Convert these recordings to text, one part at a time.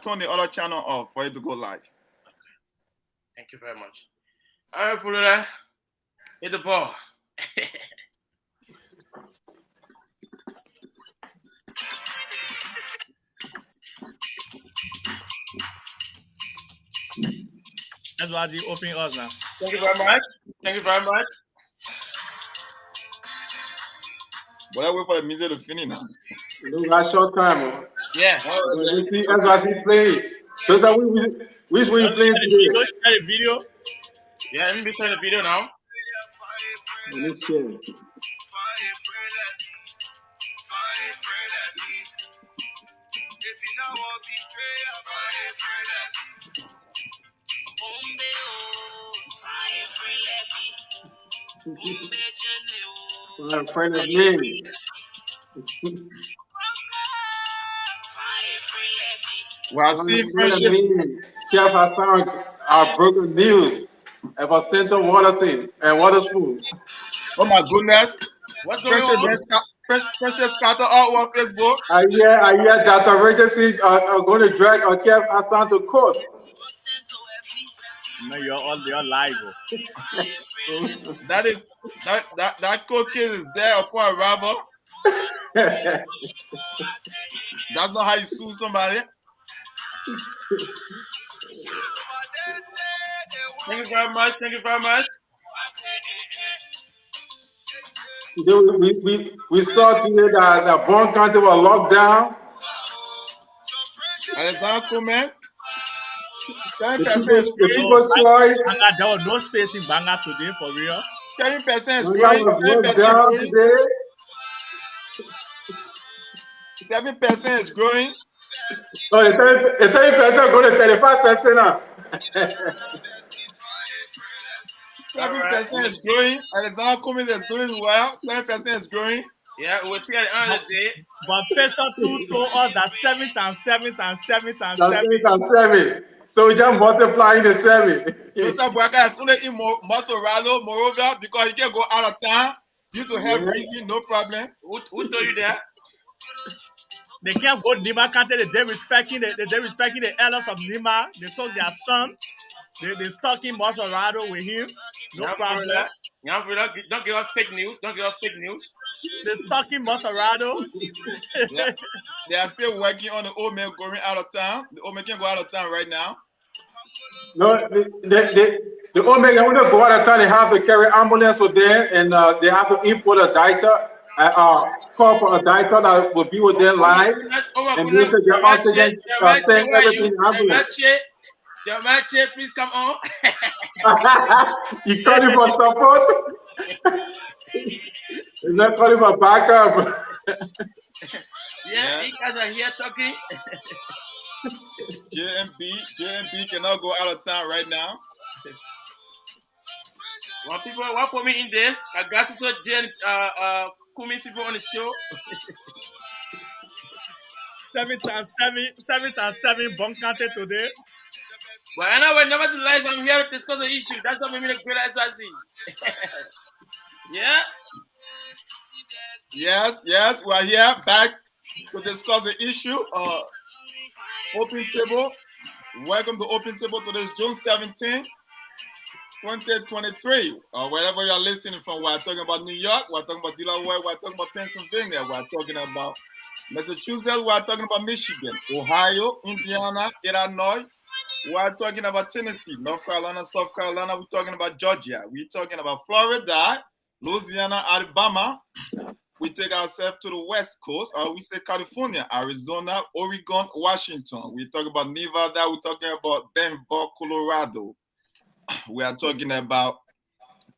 turn the other channel off for it to go live. Thank you very much. All right, Fulula, hit the ball. That's why you open us now. Thank you very much. Thank you very much. But I wait for the music to finish now. You got short time. Yeah. That's why he played. So which one you playing today? Go share the video. Yeah, let me be showing the video now. Let me share. My friend is me. Well, see, friendship. Chef has found our broken news about Center Waterspoon and Waterspoon. Oh my goodness. What's going on? Friendship scatter all over Facebook. I hear Dr. Richardson are going to drag Kev Hassan to court. No, you're live. That court case is there upon arrival. That's not how you sue somebody. Thank you very much. Thank you very much. We saw today that Bond County was locked down. Alexander Cummings. The people's choice. There was no space in Banga today for real. 7% is growing. 7% is growing. Oh, 7% going to 35% now. 7% is growing. Alexander Cummings is doing well. 7% is growing. Yeah, we'll see at the end of the day. But Professor 2 told us that 7 times 7 times 7 times 7 times 7. So we just multiplying the 7. Mr. Braga is only in Masorado, moreover, because he can go out of town due to health reason, no problem. Who told you that? They can't go to Nimba County. They're respecting the elders of Nimba. They took their son. They stuck in Masorado with him. No problem. Don't give us fake news. Don't give us fake news. They stuck in Masorado. They are still working on the old man going out of town. The old man can go out of town right now. No, the old man when they go out of town, they have to carry ambulance with them, and they have to import a doctor, call for a doctor that will be with them live, and make sure their oxygen, send everything ambulance. Your man, please come on. You calling for support? You're not calling for backup. Yeah, you guys are here talking. JMB cannot go out of town right now. When people want to put me in this, I got to put Jen Cummings people on the show. 7 times 7 Bond County today. But anyway, nevertheless, I'm here to discuss the issue. That's what made me the great SRC. Yeah? Yes, we are here back to discuss the issue. Open Table. Welcome to Open Table. Today is June 17, 2023. Wherever you're listening from, we're talking about New York, we're talking about Delaware, we're talking about Pennsylvania, we're talking about Massachusetts, we're talking about Michigan, Ohio, Indiana, Illinois. We're talking about Tennessee, North Carolina, South Carolina. We're talking about Georgia. We're talking about Florida, Louisiana, Alabama. We take ourselves to the West Coast. We say California, Arizona, Oregon, Washington. We talk about Nevada. We're talking about Denver, Colorado. We are talking about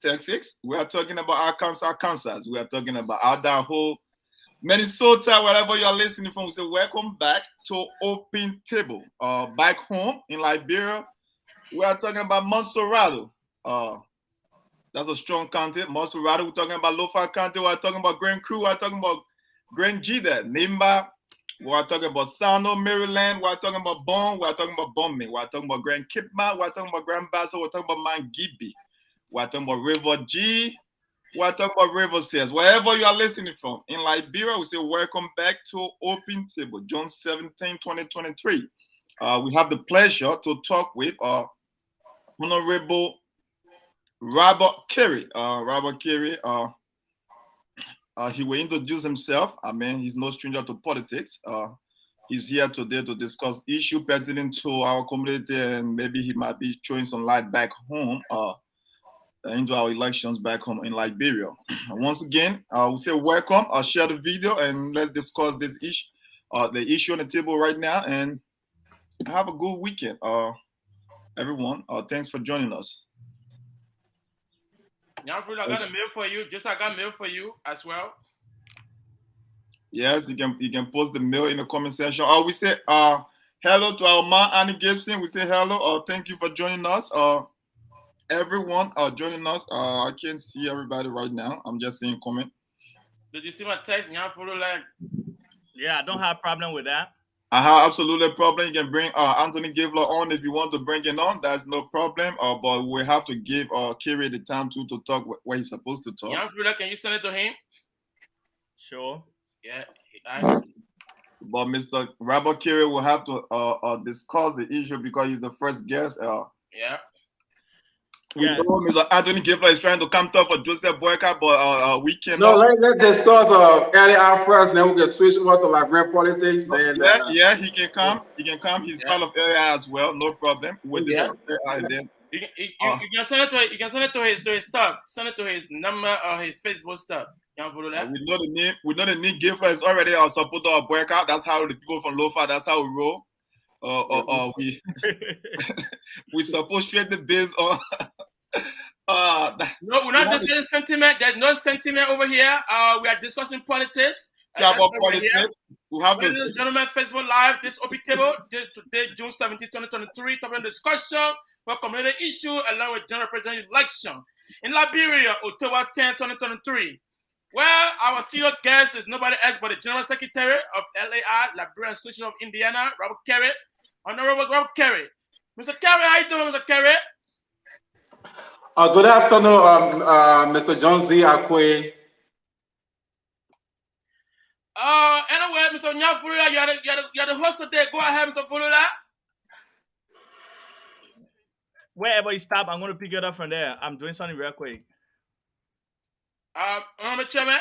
Texas. We are talking about Arkansas, Kansas. We are talking about Idaho, Minnesota, wherever you're listening from. We say welcome back to Open Table. Back home in Liberia, we are talking about Monserrado. That's a strong county. Monserrado, we're talking about Lofa County. We're talking about Grand Crew. We're talking about Grand Jida, Nimba. We're talking about Sano, Maryland. We're talking about Bon. We're talking about Bombay. We're talking about Grand Kipma. We're talking about Grand Bassa. We're talking about Mangibi. We're talking about River G. We're talking about River Sears. Wherever you are listening from. In Liberia, we say welcome back to Open Table, June 17, 2023. we have the pleasure to talk with Honorable Robert Carey. Robert Carey, he will introduce himself. I mean, he's no stranger to politics. He's here today to discuss issues pertinent to our community, and maybe he might be throwing some light back home into our elections back home in Liberia. Once again, we say welcome. I'll share the video and let's discuss this issue, the issue on the table right now, and have a good weekend, everyone. Thanks for joining us. Yeah, I got a mail for you. Just I got mail for you as well. Yes, you can post the mail in the comment section. We say hello to our man Annie Gibson. We say hello. Thank you for joining us. Everyone joining us. I can't see everybody right now. I'm just seeing comment. Did you see my text? Yeah, I don't have a problem with that. I have absolutely a problem. You can bring Anthony Gavler on if you want to bring it on. That's no problem. But we have to give Kerry the time to talk what he's supposed to talk. Yeah, can you send it to him? Sure. Yeah. But Mr. Robert Kerry will have to discuss the issue because he's the first guest. Yeah. We know Mr. Anthony Gavler is trying to come talk for Joseph Boyka, but we cannot. No, let's discuss early out first, then we can switch over to Liberian politics. And, yeah, he can come. He can come. He's part of AI as well. No problem. With this AI, then you can send it to you can send it to his stuff. Send it to his number or his Facebook stuff. We know the name. We know the name. Gavler is already our supporter of Boyka. That's how the people from Lofa. That's how we roll. We support straight the base on. No, we're not just saying sentiment. There's no sentiment over here. We are discussing politics. About politics. We have Ladies and gentlemen, Facebook Live, this OP table, today, June 17, 2023, topic discussion for community issue along with general president election in Liberia, October 10, 2023. Well, our studio guest is nobody else but the General Secretary of LAI, Liberian Association of Indiana, Robert Carey. Honorable Robert Carey. Mr. Carey, how you doing, Mr. Carey? Good afternoon, Mr. John Z. Akwe. Anyway, Mr. Nyafurula, you're the host today. Go ahead, Mr. Fulula. Wherever you stop, I'm going to pick it up from there. I'm doing something real quick. Mr. Chairman.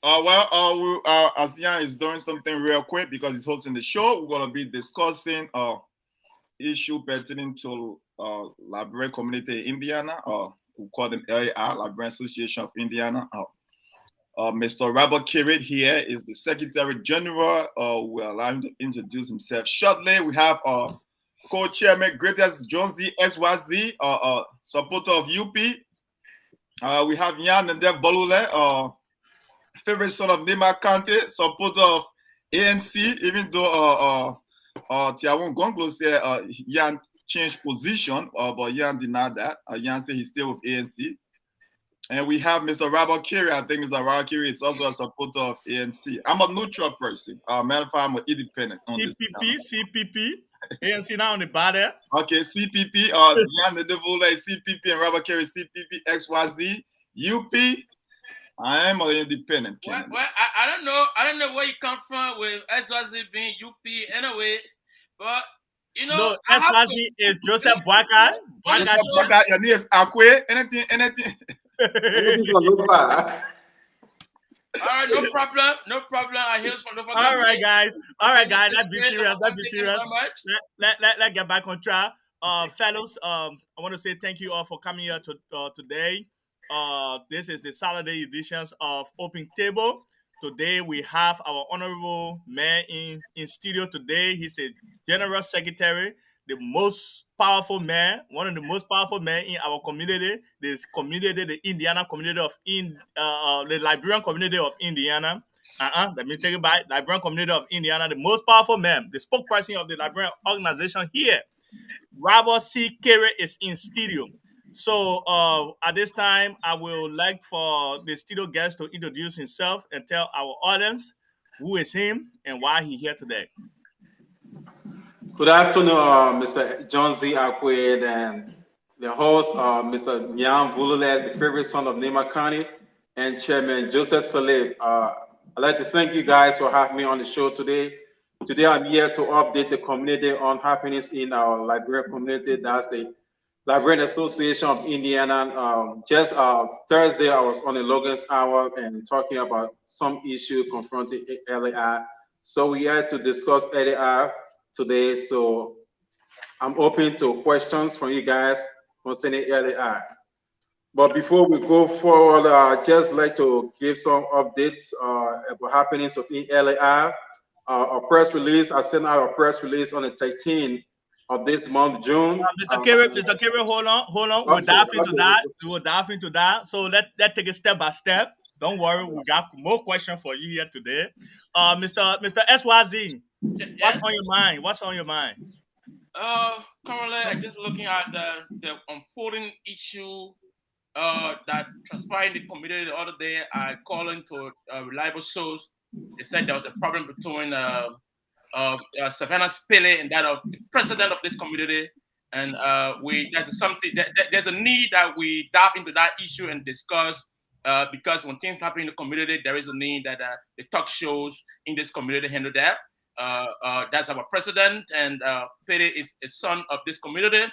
ASEAN is doing something real quick because he's hosting the show. We're going to be discussing issue pertaining to Liberian community in Indiana. We call them LAI, Liberian Association of Indiana. Mr. Robert Carey here is the Secretary General. We'll allow him to introduce himself shortly. We have co-chairman Greatest John Z XYZ, supporter of UP. We have Yan and Dev Bolule, favorite son of Nimba County, supporter of ANC, even though Tiawon Gonglo said Yan changed position, but Yan denied that. Yan said he's still with ANC. And we have Mr. Robert Carey. I think Mr. Robert Carey is also a supporter of ANC. I'm a neutral person. Matter of fact, I'm an independent. CPP. ANC now on the bottom. Okay, CPP. Yan the Devil is CPP and Robert Carey CPP XYZ UP. I am an independent. Well, I don't know. I don't know where you come from with XYZ being UP anyway, but you know. No, XYZ is Joseph Boyka. Boyka, your name is Akwe. Anything. All right, no problem. I hear from the. All right, guys. Let's be serious. Let's get back on track. Fellows, I want to say thank you all for coming here today. This is the Saturday editions of Open Table. Today we have our honorable mayor in studio today. He's the General Secretary, the most powerful mayor, one of the most powerful mayor in our community. This community, the Indiana community of the Liberian community of Indiana. Let me take it back. Liberian community of Indiana, the most powerful mayor, the spokesperson of the Liberian organization here. Robert C. Carey is in studio. So at this time, I would like for the studio guest to introduce himself and tell our audience who is him and why he's here today. Good afternoon, Mr. John Z. Akwe and the host, Mr. Nyam Vululet, the favorite son of Nimba County, and Chairman Joseph Salib. I'd like to thank you guys for having me on the show today. Today I'm here to update the community on happenings in our Liberian community. That's the Liberian Association of Indiana. Just Thursday, I was on the Logan's Hour and talking about some issue confronting LAI. So we had to discuss LAI today. So I'm open to questions from you guys concerning LAI. But before we go forward, just like to give some updates about happenings in LAI. A press release, I sent out a press release on the 13th of this month, June. Mr. Kerry, hold on. We'll Okay, dive into okay. that. We will dive into that. So let's take it step by step. Don't worry, we got more questions for you here today. Mr. SYZ, what's Yes. on your mind? What's on your mind? Currently, I'm just looking at the unfolding issue that transpired in the community the other day. I called into reliable source. They said there was a problem between Savannah Spiley and that of the president of this community. And there's a need that we dive into that issue and discuss because when things happen in the community, there is a need that the talk shows in this community handle that. That's our president, and Pele is a son of this community.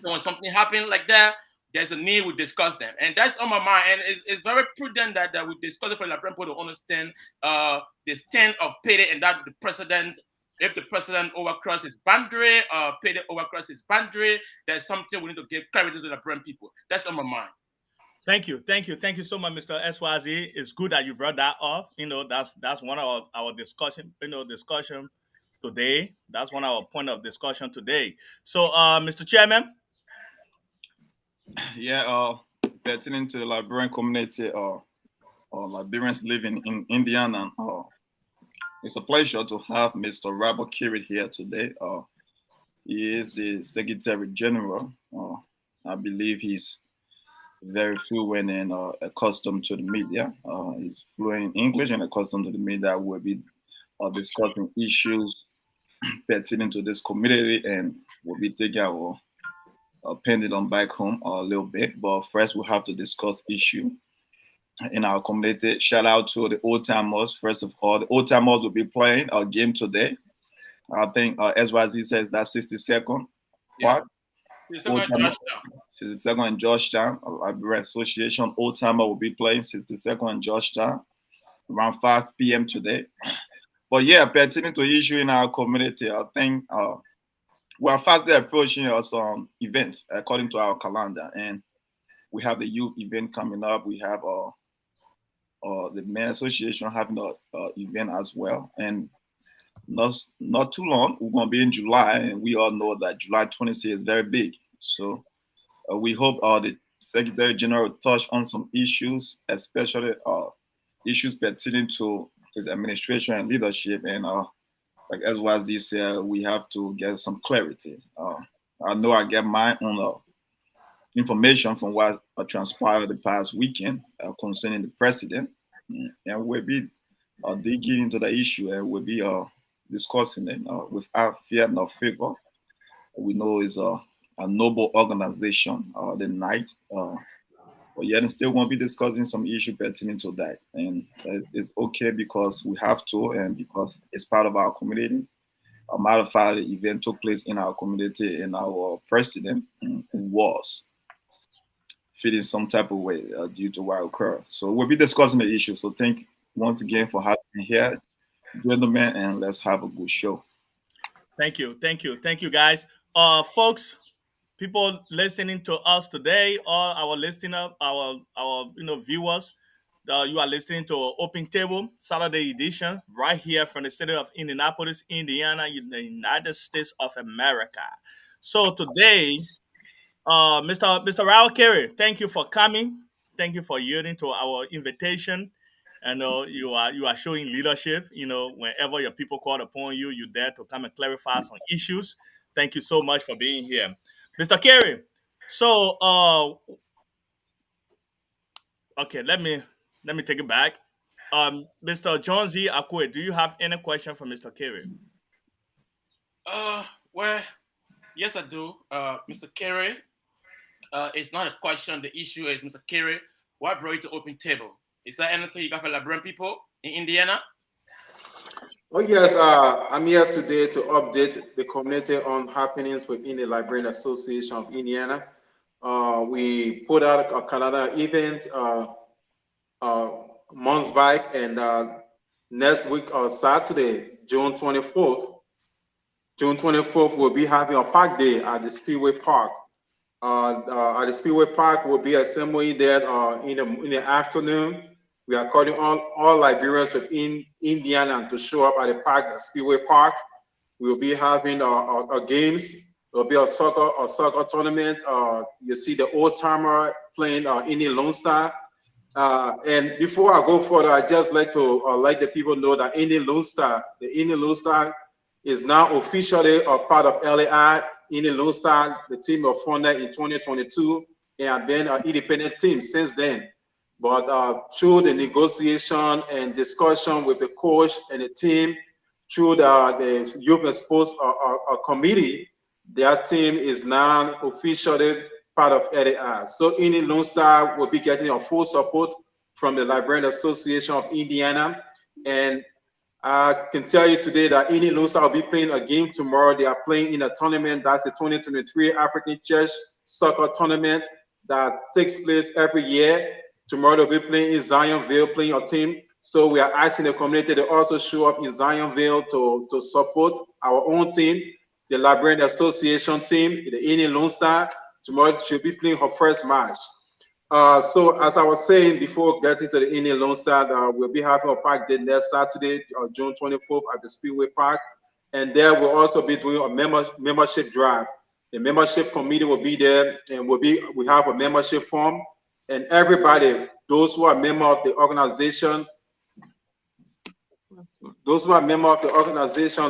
So when something happens like that, there's a need we discuss them, and that's on my mind. And it's very prudent that we discuss it for the people to understand the stand of Pele and that the president. If the president overcrosses his boundary, Pele overcrosses his boundary, there's something we need to give clarity to the Brent people. That's on my mind. Thank you so much, Mr. SYZ. It's good that you brought that up. That's one of our discussion. Discussion today. That's one of our point of discussion today. So, Mr. Chairman. Yeah, pertaining to the Liberian community or Liberians living in Indiana, it's a pleasure to have Mr. Robert Kirit here today. He is the Secretary General. I believe he's very fluent and accustomed to the media. He's fluent in English and accustomed to the media. We'll be discussing issues pertaining to this community, and we'll be taking our pendulum back home a little bit. But first, we have to discuss issue in our community. Shout out to the old timers. First of all, the old timers will be playing a game today. I think SYZ says that's 62nd. Yeah. What? 62nd in Georgetown. Library Association Old Timer will be playing 62nd in Georgetown around 5 p.m. today. But yeah, pertaining to issue in our community, I think we're fastly approaching some events according to our calendar, and we have the youth event coming up. We have the men association having an event as well, and not too long we're going to be in July, and we all know that July 26th is very big. So we hope the Secretary General will touch on some issues, especially issues pertaining to his administration and leadership, and like SYZ said, we have to get some clarity. I know I get my own information from what transpired the past weekend concerning the president, and we'll be digging into the issue, and we'll be discussing it without fear nor favor. We know it's a noble organization, the Knight, but yet and still going to be discussing some issue pertaining to that, and it's okay because we have to, and because it's part of our community. A matter of fact, the event took place in our community, and our president was feeling some type of way due to what occurred. So we'll be discussing the issue. So thank you once again for having me here, gentlemen, and let's have a good show. Thank you, guys. Folks, people listening to us today, all our listeners, our viewers, you are listening to Open Table Saturday edition right here from the city of Indianapolis, Indiana, in the United States of America. So today, Mr. Raul Carey, thank you for coming. Thank you for yielding to our invitation. I know you are showing leadership. Whenever your people call upon you, you're there to come and clarify some issues. Thank you so much for being here, Mr. Carey. So, okay, let me take it back. Mr. John Z. Akwe, do you have any question for Mr. Carey? Well, yes, I do. Mr. Carey, it's not a question. The issue is, Mr. Carey, what brought you to Open Table? Is there anything you got for Liberian people in Indiana? Oh yes, I'm here today to update the community on happenings within the Librarian Association of Indiana. We put out a calendar event uh, months back, and next week Saturday, June 24th, we'll be having a park day at the Speedway Park. At the Speedway Park, we'll be assembling there in the afternoon. We are calling all Liberians within Indiana to show up at the park, Speedway Park. We'll be having games. There'll be a soccer tournament. You see the old timer playing Indian Lone Star. And before I go further, I just like to let the people know that the Indian Lone Star is now officially a part of LAI. Indian Lone Star, the team was founded in 2022 and have been an independent team since then. But through the negotiation and discussion with the coach and the team, through the youth and sports committee, their team is now officially part of LAI. So Indian Lone Star will be getting a full support from the Librarian Association of Indiana. And I can tell you today that Indian Lone Star will be playing a game tomorrow. They are playing in a tournament. That's the 2023 African Church Soccer Tournament that takes place every year. Tomorrow they'll be playing in Zionville, playing a team. So we are asking the community to also show up in Zionville to support our own team, the Librarian Association team, the Indian Lone Star. Tomorrow she'll be playing her first match. So as I was saying before getting to the Indian Lone Star, we'll be having a park day next Saturday, June 24th at the Speedway Park. And there we'll also be doing a membership drive. The membership committee will be there, and we have a membership form. And everybody, those who are member of the organization,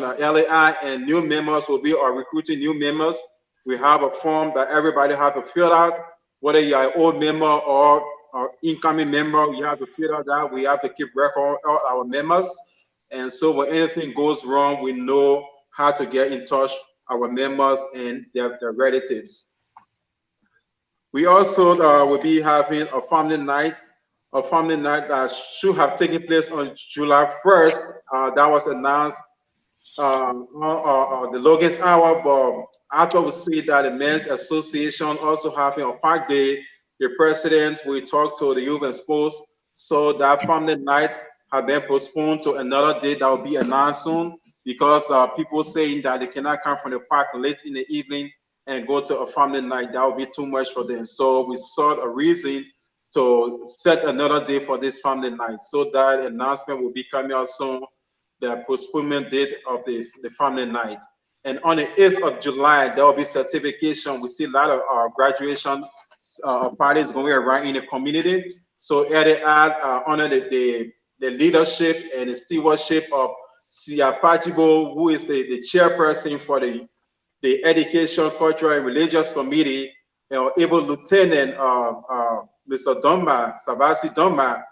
LAI, and new members will be recruiting new members. We have a form that everybody has to fill out, whether you are an old member or incoming member, you have to fill out that. We have to keep record of our members. And so when anything goes wrong, we know how to get in touch our members and their relatives. We also will be having a family night that should have taken place on July 1st. That was announced the longest hour, but after we see that the Men's Association also having a park day, the president will talk to the youth and sports, so that family night have been postponed to another day that will be announced soon because people saying that they cannot come from the park late in the evening and go to a family night. That would be too much for them. So we sought a reason to set another day for this family night. So that announcement will be coming out soon, the postponement date of the family night. And on the 8th of July, there will be certification. We see a lot of graduation parties going around in the community. So LAI honor the leadership and the stewardship of Sia Pachibo, who is the chairperson for the Education, Cultural, and Religious Committee, able Lieutenant Mr. Domba, Sabasi Domba,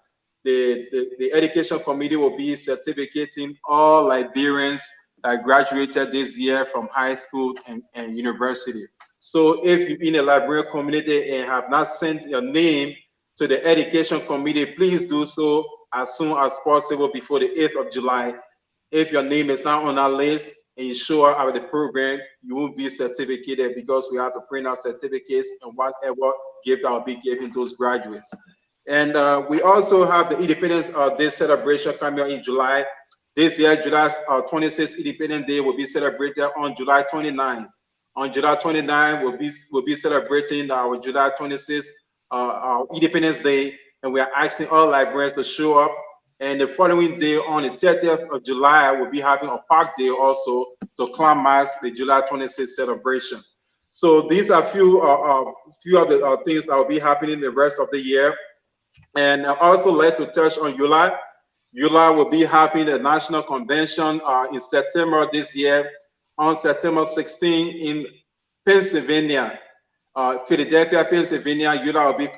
the Education Committee will be certificating all Liberians that graduated this year from high school and university. So if you're in a Liberian community and have not sent your name to the Education Committee, please do so as soon as possible before the 8th of July. If your name is not on our list and you show up at the program, you will be certificated because we have to print out certificates and whatever gift that will be given those graduates. And we also have the Independence Day celebration coming up in July. This year, July 26th Independence Day will be celebrated on July 29th. On July 29th, we'll be celebrating our July 26th Independence Day, and we are asking all librarians to show up. And the following day, on the 30th of July, we'll be having a park day also to climax the July 26th celebration. So these are few of the things that will be happening the rest of the year. And I also like to touch on ULA. ULA will be having a national convention in September this year, on September 16 in Pennsylvania, Philadelphia, Pennsylvania. ULA will be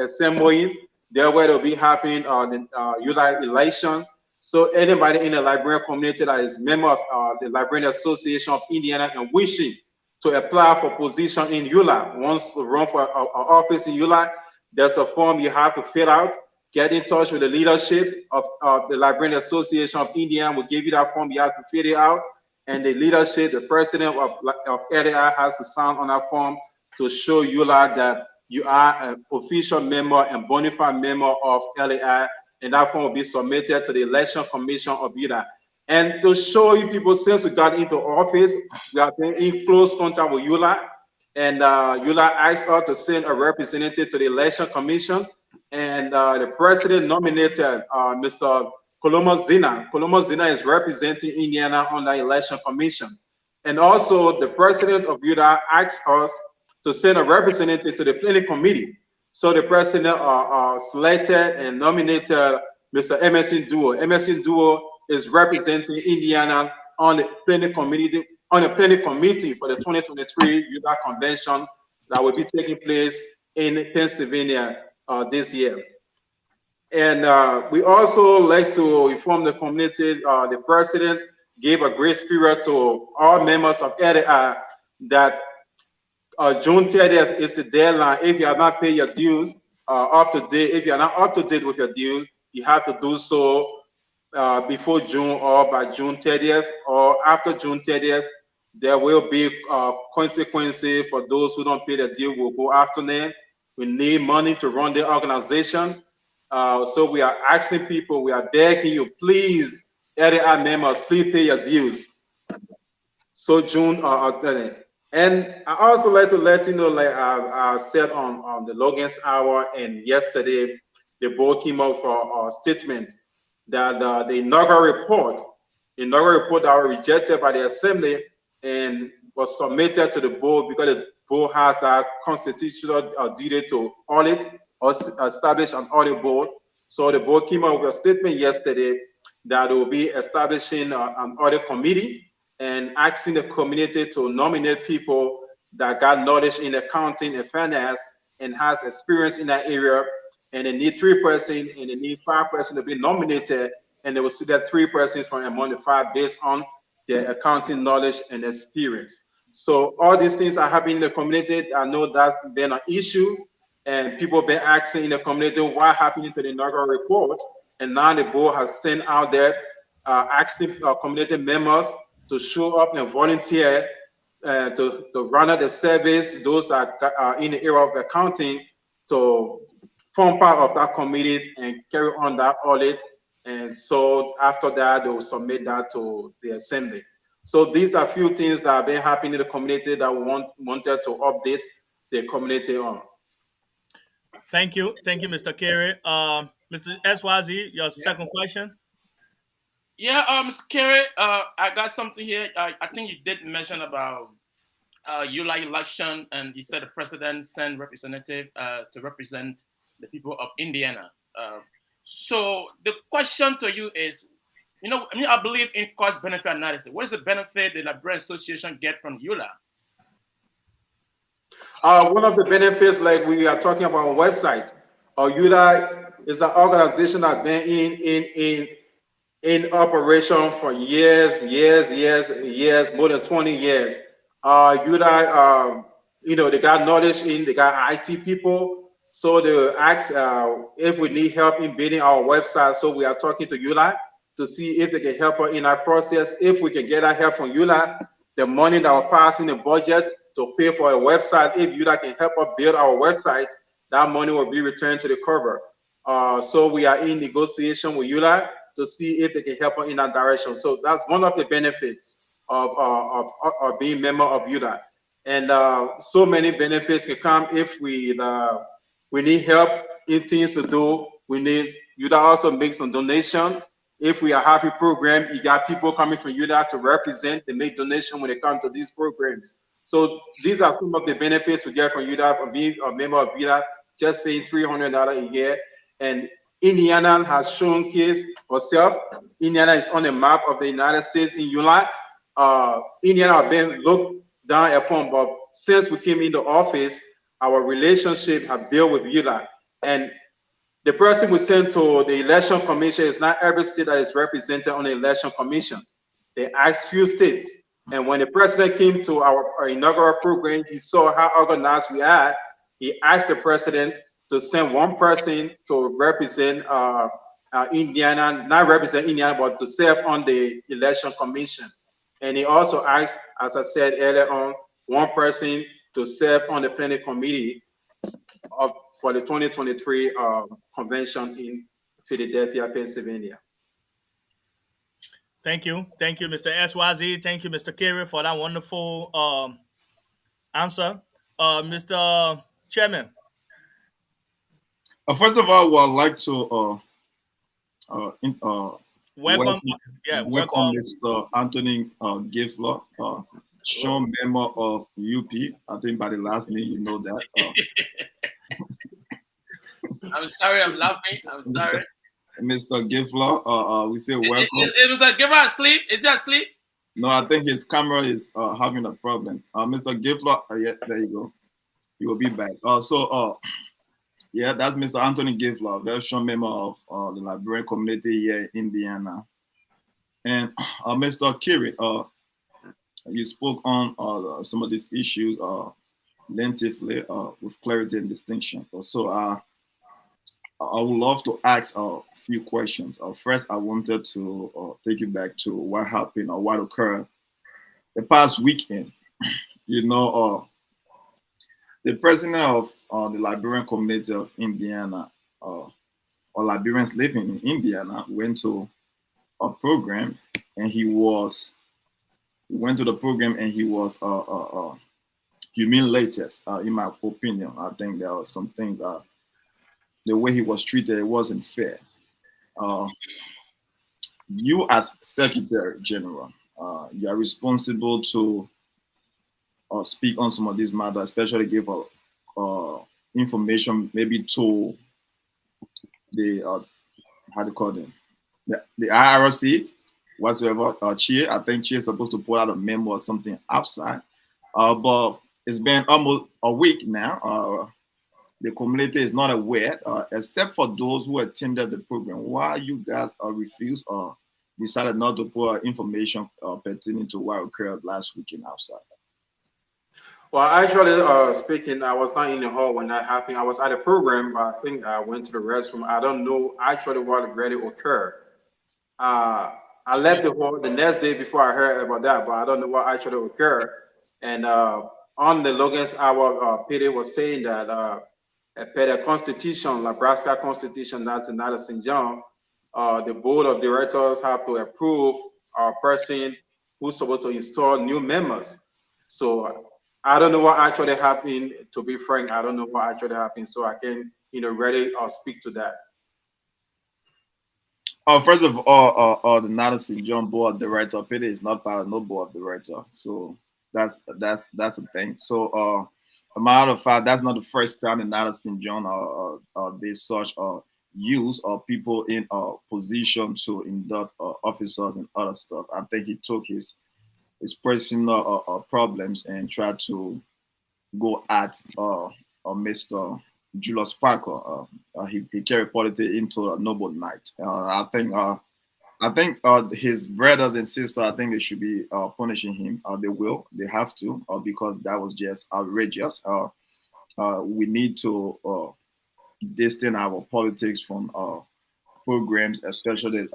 assembling. There where they'll be having the ULA election. So anybody in the Liberian community that is member of the Liberian Association of Indiana and wishing to apply for position in ULA, wants to run for office in ULA, there's a form you have to fill out. get in touch with the leadership of the Librarian Association of Indiana. Will give you that form. You have to fill it out. And the leadership, the president of LAI has to sign on that form to show ULA that you are an official member and bona fide member of LAI. And that form will be submitted to the Election Commission of ULA. And to show you people, since we got into office, we have been in close contact with ULA. And ULA asked us to send a representative to the Election Commission. And the president nominated Mr. Coloma Zina. Coloma Zina is representing Indiana on the Election Commission. And also, the president of ULA asked us to send a representative to the planning committee. So the president selected and nominated Mr. Emerson Duo. Emerson Duo is representing Indiana on the planning committee for the 2023 ULA convention that will be taking place in Pennsylvania this year. And we also like to inform the community, the president gave a grace period to all members of LAI that June 30th is the deadline. If you have not paid your dues up to date, if you are not up to date with your dues, you have to do so before June or by June 30th or after June 30th. There will be consequences for those who don't pay their due. We'll go after them. We need money to run the organization. So we are asking people, we are begging you, please, LAI members, please pay your dues. So June 30th. And I also like to let you know, like I said on the Logan's Hour and yesterday, the board came up for a statement that the inaugural report that was rejected by the Assembly and was submitted to the board because the board has that constitutional duty to audit or establish an audit board. So the board came up with a statement yesterday that will be establishing an audit committee and asking the community to nominate people that got knowledge in accounting and finance and has experience in that area. And they need 3 persons and they need 5 persons to be nominated. And they will see that 3 persons from among the 5 based on their accounting knowledge and experience. So all these things are happening in the community. I know that's been an issue and people have been asking in the community what happened to the inaugural report. And now the board has sent out there asking community members to show up and volunteer to run out the service, those that are in the area of accounting, to form part of that committee and carry on that audit. And so after that, they will submit that to the Assembly. So these are a few things that have been happening in the community that we wanted to update the community on. Thank you, Mr. Carey. Mr. SYZ, your second question. Yeah, Mr. Carey, I got something here. I think you did mention about ULA election, and you said the president sent representative to represent the people of Indiana. So the question to you is, I believe in cost-benefit analysis. What is the benefit the Librarian Association get from ULA? One of the benefits, like we are talking about on website, ULA is an organization that's been in operation for years, more than 20 years. ULA, they got knowledge they got IT people. So they ask if we need help in building our website. So we are talking to ULA to see if they can help us in our process. If we can get that help from ULA, the money that will pass in the budget to pay for a website, if ULA can help us build our website, that money will be returned to the cover. So we are in negotiation with ULA to see if they can help us in that direction. So that's one of the benefits of being a member of ULA. And so many benefits can come if we need help in things to do. We need ULA also make some donation. If we are happy program, you got people coming from ULA to represent and make donation when it comes to these programs. So these are some of the benefits we get from ULA for being a member of ULA, just paying $300 a year. And Indiana has shown case herself. Indiana is on the map of the United States in ULA. Indiana has been looked down upon, but since we came into office, our relationship has built with ULA. And the person we sent to the election commission is not every state that is represented on the election commission. They asked few states. And when the president came to our inaugural program, he saw how organized we are. He asked the president to send one person to represent Indiana, not represent Indiana, but to serve on the election commission. And he also asked, as I said earlier on, one person to serve on the planning committee of, for the 2023 convention in Philadelphia, Pennsylvania. Thank you, Mr. SYZ. Thank you, Mr. Kerry, for that wonderful answer. Mr. Chairman. First of all, I would like to Welcome. Yeah, welcome welcome. Mr. Anthony Gifler, shown member of UP. I think by the last name you know that. I'm sorry, I'm laughing. I'm sorry. Mr. Gifler, we say welcome. Is Mr. Gifler asleep? Is he asleep? No, I think his camera is having a problem. Mr. Gifler, yeah, there you go. He will be back. Yeah, that's Mr. Anthony Gifler, very strong member of the Liberian community here in Indiana. And Mr. Kerry, you spoke on some of these issues lengthily with clarity and distinction. So I would love to ask a few questions. First, I wanted to take you back to what happened or what occurred the past weekend. You know, the president of the Liberian community of Indiana, or Liberians living in Indiana, went to a program, and he went to the program and he was humiliated. In my opinion, I think there were some things. The way he was treated, it wasn't fair. You as Secretary General, you are responsible to speak on some of these matters, especially give information maybe to the how do you call them, the IRC, whatsoever. Chair, I think Chair is supposed to put out a memo or something outside. But it's been almost a week now. The community is not aware, except for those who attended the program. Why you guys refused or decided not to put information pertaining to what occurred last weekend outside? Well, actually, speaking, I was not in the hall when that happened. I was at a program, but I think I went to the restroom. I don't know actually what really occurred. I left the hall the next day before I heard about that, but I don't know what actually occurred. And on the Logan's Hour, Peter was saying that per the Constitution, Nebraska Constitution, that's another St. John, the board of directors have to approve a person who's supposed to install new members. So I don't know what actually happened. To be frank, I don't know what actually happened, so I can, really speak to that. First of all, the Madison John board director, Peter is not part of no board director, so that's a thing. So, a matter of fact, that's not the first time the Madison John they such use of people in a position to induct officers and other stuff. I think he took his personal problems and tried to go at Mr. Julius Parker. He carried politics into a noble night. I think his brothers and sisters, I think they should be punishing him. They have to, because that was just outrageous. We need to distance our politics from programs, especially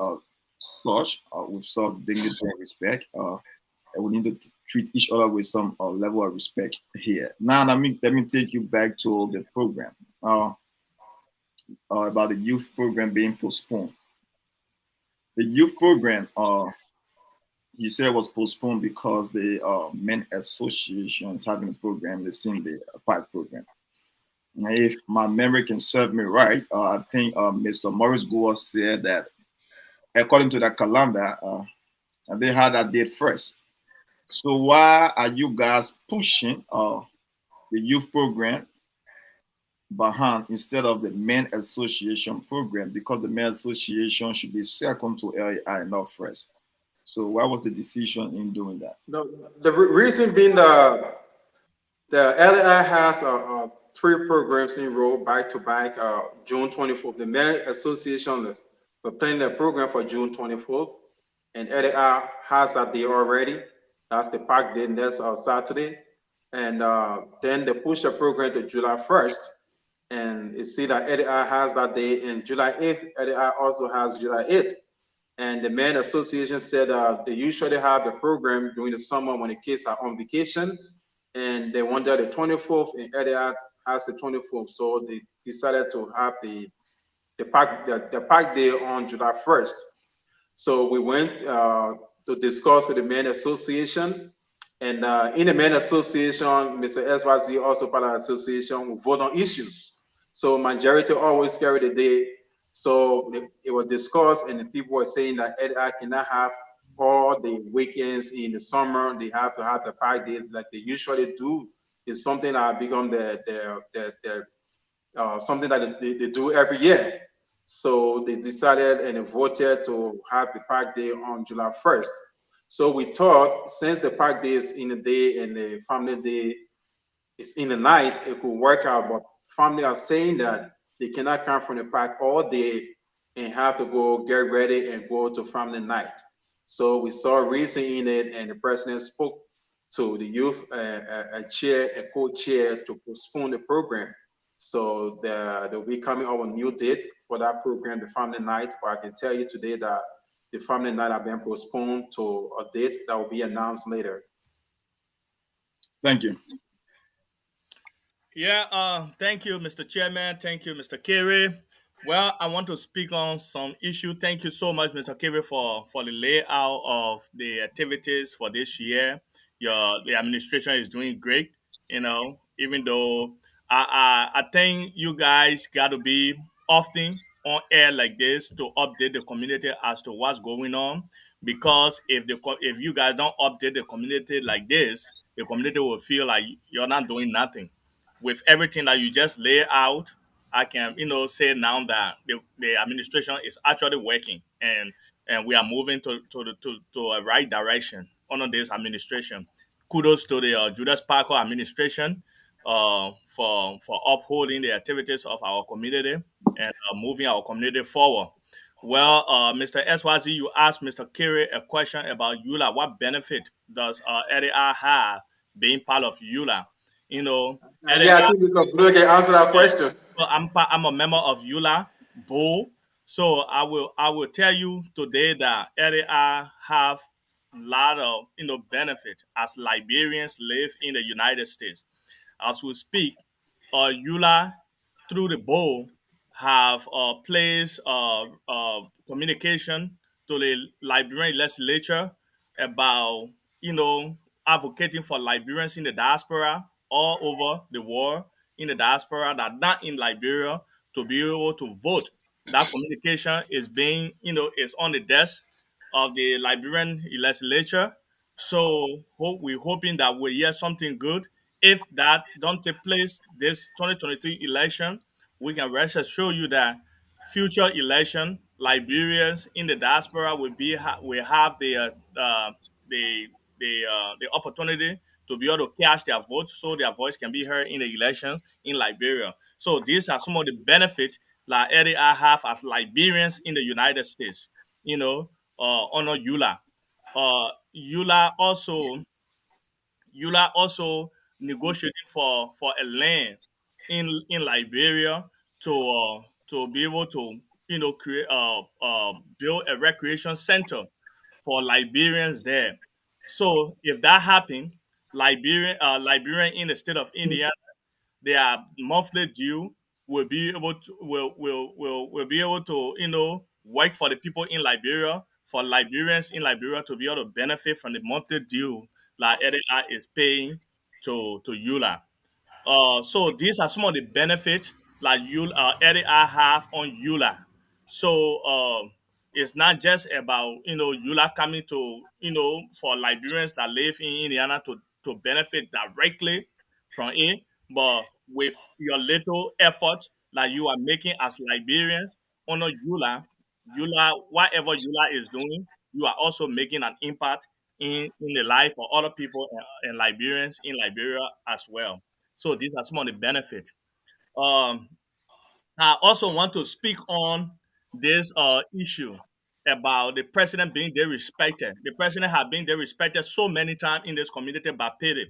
such with some dignity and respect. And we need to treat each other with some level of respect here. Now, let me take you back to the program about the youth program being postponed. The youth program, you said, was postponed because the men association is having a program, the Cindy Pipe program. If my memory can serve me right, I think Mr. Morris Gore said that according to the calendar, they had that date first. So why are you guys pushing the youth program behind instead of the men association program? Because the men association should be second to LAI, not first. So what was the decision in doing that? The reason being the LAI has 3 programs in row back to back. June 24th, the men association we're planning the program for June 24th, and LAI has that day already. That's the park day next Saturday. And then they push the program to July 1st. And it see that Eddie has that day, and July 8th, Eddie also has July 8th. And the men association said they usually have the program during the summer when the kids are on vacation, and they wanted the 24th, and Eddie has the 24th. So they decided to have the park day on July 1st. So we went to discuss with the men association, and in the men association, Mr. SYZ also part of the association, we vote on issues. So majority always carry the day. So it was discussed, and the people were saying that EDI cannot have all the weekends in the summer. They have to have the park day like they usually do. It's something that become something that they do every year. So they decided and they voted to have the park day on July 1st. So we thought since the park day is in the day and the family day is in the night, it could work out. But family are saying that they cannot come from the park all day and have to go get ready and go to family night. So we saw reason in it, and the president spoke to the youth, a chair, a co-chair to postpone the program. So they'll be coming up with a new date for that program, the family night. But I can tell you today that the family night have been postponed to a date that will be announced later. Thank you. Yeah, thank you, Mr. Chairman. Thank you, Mr. Kerry. Well, I want to speak on some issue. Thank you so much, Mr. Kerry, for the layout of the activities for this year. The administration is doing great. Even though I think you guys got to be often on air like this to update the community as to what's going on. Because if you guys don't update the community like this, the community will feel like you're not doing nothing with everything that you just lay out. I can, say now that the administration is actually working, and we are moving to a right direction under this administration. Kudos to the Judas Parker administration for upholding the activities of our community and moving our community forward. Well, Mr. SYZ, you asked Mr. Kerry a question about EULA. What benefit does LAR have being part of EULA? You know, Yeah, I LAR, think Mr. Blue can answer that yeah. question. So I'm a member of EULA Bull. So I will tell you today that LAR have a lot of benefit as Liberians live in the United States. As we speak, EULA through the bowl have placed communication to the Liberian legislature about you know advocating for Liberians in the diaspora all over the world, in the diaspora that not in Liberia, to be able to vote. That communication is being is on the desk of the Liberian legislature. So we're hoping that we'll hear something good. If that don't take place this 2023 election, we can rest assure you that future election Liberians in the diaspora will have the the opportunity to be able to cast their votes so their voice can be heard in the election in Liberia. So these are some of the benefits that I have as Liberians in the United States. Honor EULA. EULA also negotiating for a land in Liberia to be able to create build a recreation center for Liberians there. So if that happen, Liberian in the state of India, their monthly due will be able to work for the people in Liberia, for Liberians in Liberia to be able to benefit from the monthly due that LAI is paying to EULA. So these are some of the benefits like LAI have on EULA. So it's not just about EULA coming to for Liberians that live in Indiana to benefit directly from it, but with your little effort that you are making as Liberians under whatever EULA is doing, you are also making an impact in the life of other people and Liberians in Liberia as well. So these are some of the benefits. Um, I also want to speak on this issue about the president being disrespected. The president has been disrespected so many times in this community by Pity.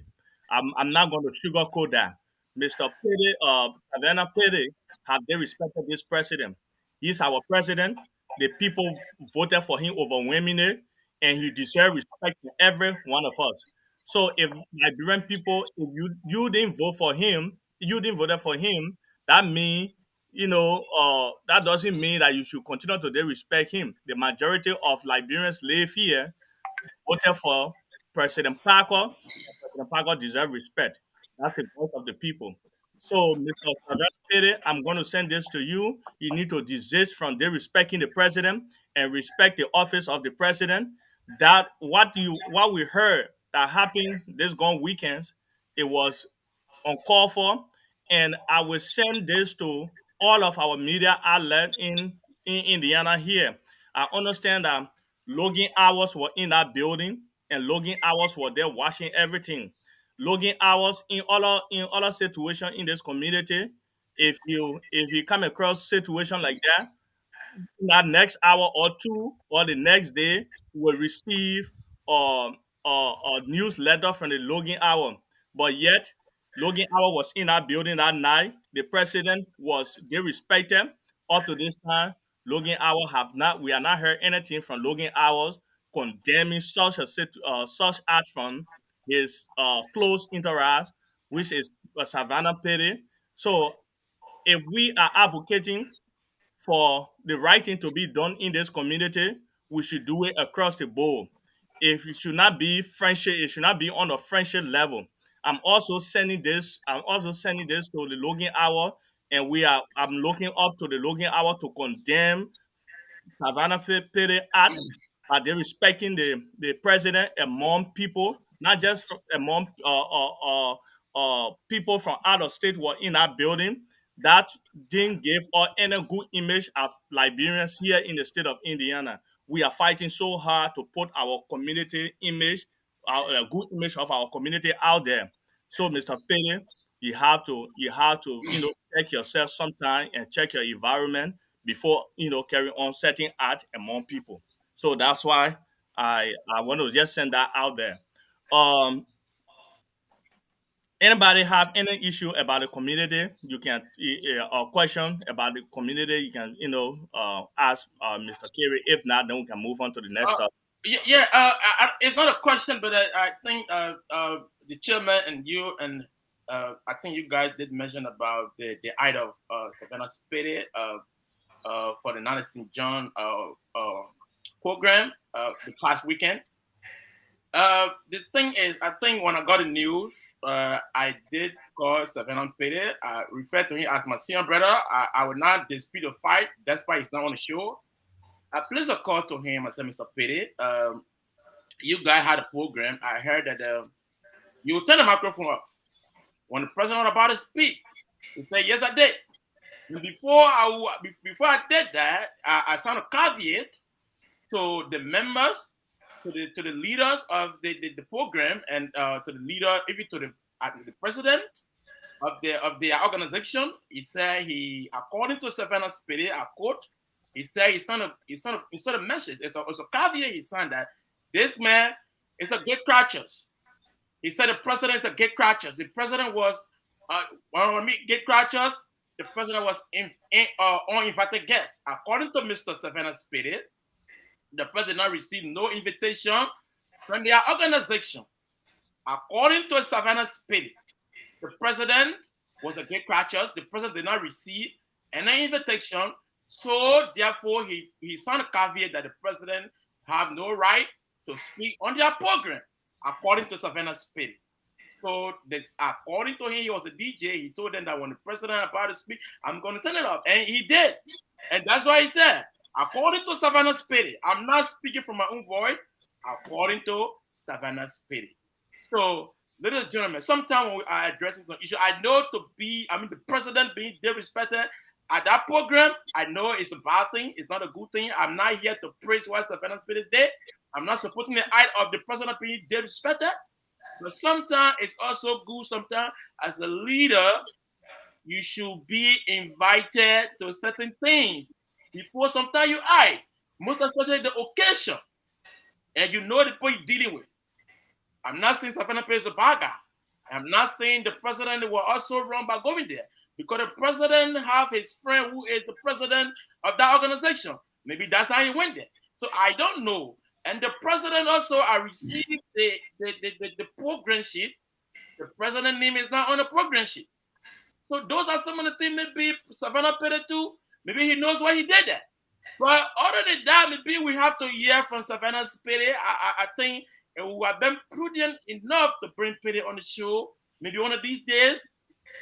I'm not going to sugarcoat that. Mr. Pede, Savannah Pede, have they respected this president? He's our president. The people voted for him overwhelmingly, and he deserves respect from every one of us. So if Liberian people, if you didn't vote for him, you didn't vote for him, that means that doesn't mean that you should continue to respect him. The majority of Liberians live here, voted for President Parker. President Parker deserves respect. That's the voice of the people. So, Mr. Savannah, I'm going to send this to you. You need to desist from disrespecting the president and respect the office of the president. That what we heard that happened this gone weekends, it was uncalled for, and I will send this to all of our media outlets in Indiana here. I understand that Logan Hours were in that building, and Logan Hours were there watching everything. Logan Hours in other situation in this community. If you come across situation like that next hour or two or the next day will receive a newsletter from the Logan Hour. But yet, Logan Hour was in our building that night. The president was disrespected. Up to this time, Logan Hour we have not heard anything from Logan Hours condemning such act from his close interact, which is Savannah Petty. So if we are advocating for the right thing to be done in this community, we should do it across the board. If it should not be friendship, it should not be on a friendship level. I'm also sending this to the Logan Hour, and I'm looking up to the Logan Hour to condemn Savannah Pity Act. Are they respecting the president among people, not just among people from out of state who are in our building? That didn't give us any good image of Liberians here in the state of Indiana. We are fighting so hard to put our community image, a good image of our community out there. So, Mr. Payne, you have to check yourself sometime and check your environment before carry on setting art among people. So that's why I want to just send that out there. Um, Anybody have any issue about the community? You can a question about the community. You can ask Mr. Kerry. If not, then we can move on to the next Uh, topic. yeah, it's not a question, but I think the chairman and you and I think you guys did mention about the height of Savannah Spirit for the Night of St. John program the past weekend. The thing is, I think when I got the news, I did call Savannah Pede. I referred to him as my senior brother. I would not dispute the fight. That's why he's not on the show. I placed a call to him. I said, Mr. Pede, you guys had a program. I heard that you turn the microphone off. When the president was about to speak, he said, yes, I did. And before I did that, I signed a caveat to the members, to the leaders of the program, and to the leader, even to the president of their organization. He said according to Savannah Spirit, I quote, he said he signed a message. It's a caveat. He signed that this man is a gate crutches. He said the president is a gate crutches. The president was when we meet gate crutches. The president was uninvited guest. According to Mr. Savannah Spirit, the president not received no invitation from their organization. According to Savannah Spirit, the president was a gate crutches. The president did not receive any invitation. So therefore, he signed a caveat that the president have no right to speak on their program, according to Savannah Spirit. So according to him, he was a DJ. He told them that when the president about to speak, I'm going to turn it off. And he did. And that's why he said, according to Savannah Spirit, I'm not speaking from my own voice, according to Savannah Spirit. So, ladies and gentlemen, sometimes when we are addressing some issue, I know the president being disrespected at that program, I know it's a bad thing. It's not a good thing. I'm not here to praise what Savannah Spirit did. I'm not supporting the act of the president being disrespected. But sometimes it's also good. Sometimes as a leader, you should be invited to certain things before sometimes you act. Most especially the occasion. And you know the people you're dealing with. I'm not saying Savannah Pede is a bad guy. I'm not saying the president will also run by going there, because the president have his friend who is the president of that organization. Maybe that's how he went there. So I don't know. And the president also, I received the program sheet. The president name is not on the program sheet. So those are some of the things maybe Savannah Petty too. Maybe he knows why he did that. But other than that, maybe we have to hear from Savannah Petty. I think we have been prudent enough to bring Petty on the show. Maybe one of these days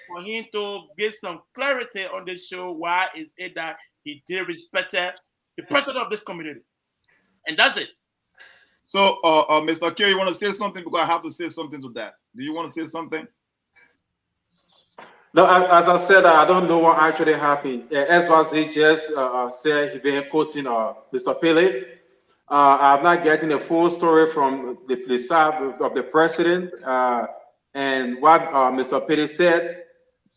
for him to get some clarity on the show. Why is it that he did respect the president of this community? And that's it. So, Mr. Kerry, you want to say something? Because I have to say something to that. Do you want to say something? No, as I said, I don't know what actually happened. SYZ just said he been quoting Mr. Pele. I'm not getting the full story from the side of the president and what Mr. Pele said.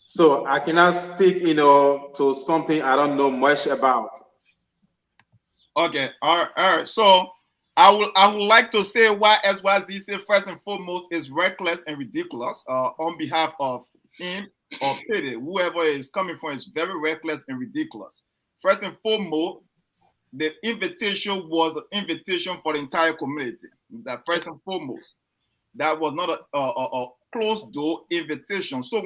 So I cannot speak, to something I don't know much about. Okay, all right. So I would like to say why SYZ said first and foremost is reckless and ridiculous on behalf of him or Petty, whoever is coming from is very reckless and ridiculous. First and foremost, the invitation was an invitation for the entire community. That first and foremost, that was not a closed door invitation. So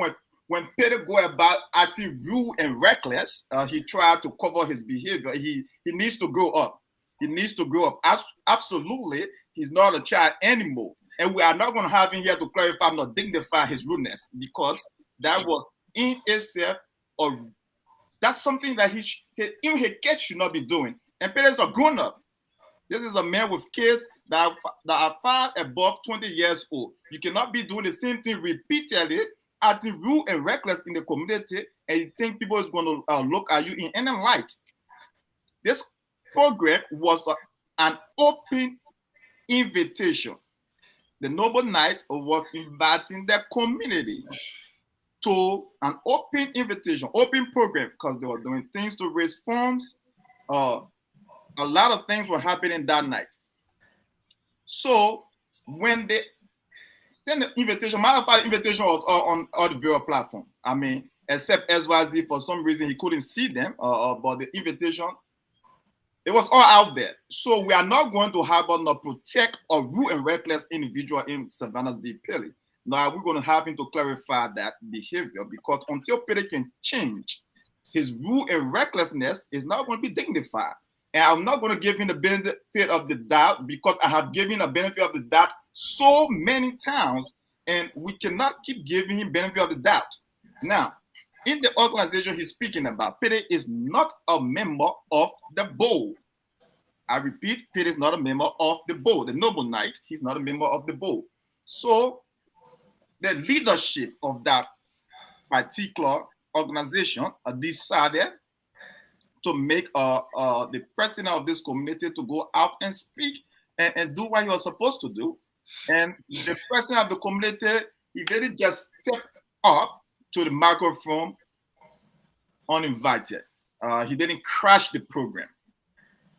when Petty go about acting rude and reckless, he tried to cover his behavior. He needs to grow up. He needs to grow up. Absolutely, he's not a child anymore. And we are not going to have him here to clarify nor dignify his rudeness, because that was in itself, or that's something that even his kids should not be doing. And parents are grown up. This is a man with kids that are far above 20 years old. You cannot be doing the same thing repeatedly, acting rude and reckless in the community, and you think people is going to look at you in any light. This program was an open invitation. The Noble Knight was inviting the community to an open invitation, open program, because they were doing things to raise funds. A lot of things were happening that night. So when they sent the invitation, matter of fact, the invitation was on the video platform. I mean, except SYZ, for some reason he couldn't see them, but the invitation, it was all out there. So we are not going to harbor nor protect a rude and reckless individual in Savannah's D. Pele. Now we're going to have him to clarify that behavior, because until Pele can change, his rude and recklessness is not going to be dignified. And I'm not going to give him the benefit of the doubt, because I have given a benefit of the doubt so many times, and we cannot keep giving him benefit of the doubt. Now, in the organization he's speaking about, Pele is not a member of the board. I repeat, Pele is not a member of the board. The Noble Knight, he's not a member of the board. So the leadership of that particular organization decided to make the president of this community to go out and speak and do what he was supposed to do. And the president of the community, he didn't just step up to the microphone uninvited. He didn't crash the program.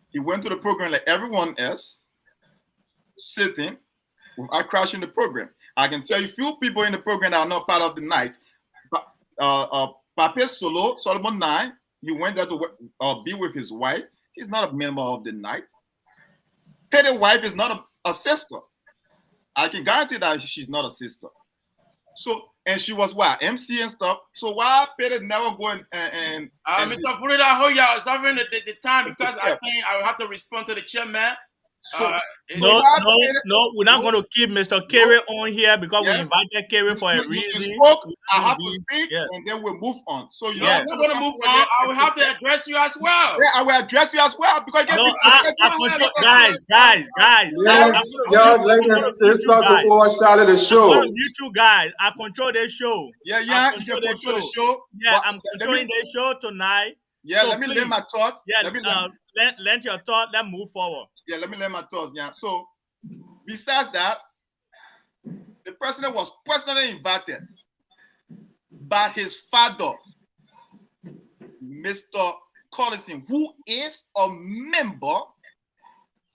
He went to the program like everyone else, sitting without crashing the program. I can tell you few people in the program that are not part of the night. Pape Solomon 9, he went there to be with his wife. He's not a member of the night. Petty's wife is not a sister. I can guarantee that she's not a sister. So, and she was what? MC and stuff. So why Petty never go and Mr. Purida, I hope you are observing the time, because I think I will have to respond to the chairman. So, no, we're not going to keep Mr. Kerry on here, because we invited Kerry for a reason. You spoke, I have to speak, and then we'll move on. So you we're going to move on. I will have to address you as well. Yeah, I will address you as well, because guys. Let's start to overshadow the show. I'm going to mute you guys. I control this show. Yeah, you can control the show. Yeah, I'm controlling this show tonight. Yeah, so let me lay my thoughts. Yeah, let your thought. Let's move forward. Yeah, let me lay my thoughts. Yeah. So, besides that, the president was personally invited by his father, Mr. Collison, who is a member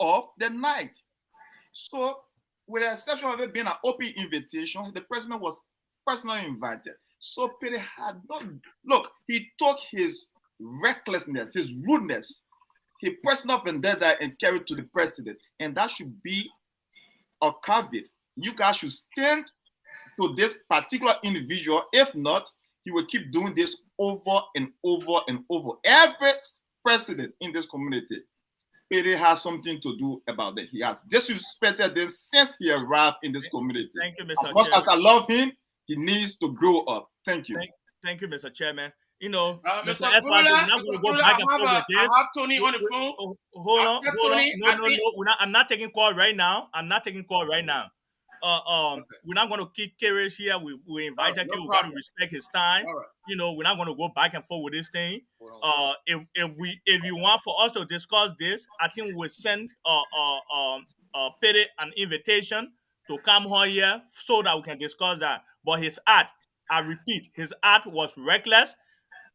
of the night. So, with the exception of it being an open invitation, the president was personally invited. So Pele had not look. He took his recklessness, his rudeness, he personal vendetta and carried to the president, and that should be a caveat. You guys should stand to this particular individual. If not, he will keep doing this over and over and over. Every president in this community, Pele has something to do about it. He has disrespected them since he arrived in this community. Thank you, Mr. As much Chairman. as I love him, he needs to grow up. Thank you. Thank you, Mr. Chairman. You know, Mr. Mr. Esparza, we're not going to go back and forth with this. I have Tony on the phone. Hold on. No. I'm not taking call right now. We're not going to keep Kerry here. We invited him. We got to respect his time. All right. You know, we're not going to go back and forth with this thing. If you want for us to discuss this, I think we'll send Pele an invitation to come here so that we can discuss that. But his act, I repeat, his act was reckless.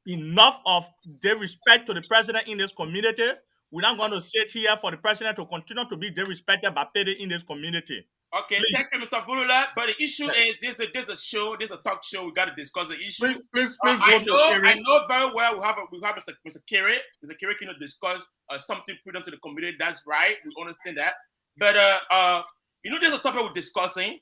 Enough of disrespect to the president in this community. We're not going to sit here for the president to continue to be disrespected by Pele in this community. Okay, please. Thank you, Mr. Vulula. But the issue is this is a show, this is a talk show. We got to discuss the issue. Please I know very well we have Mr. Kerry. Mr. Kerry can discuss something prudent to the community. That's right. We understand that. But there's a topic we're discussing.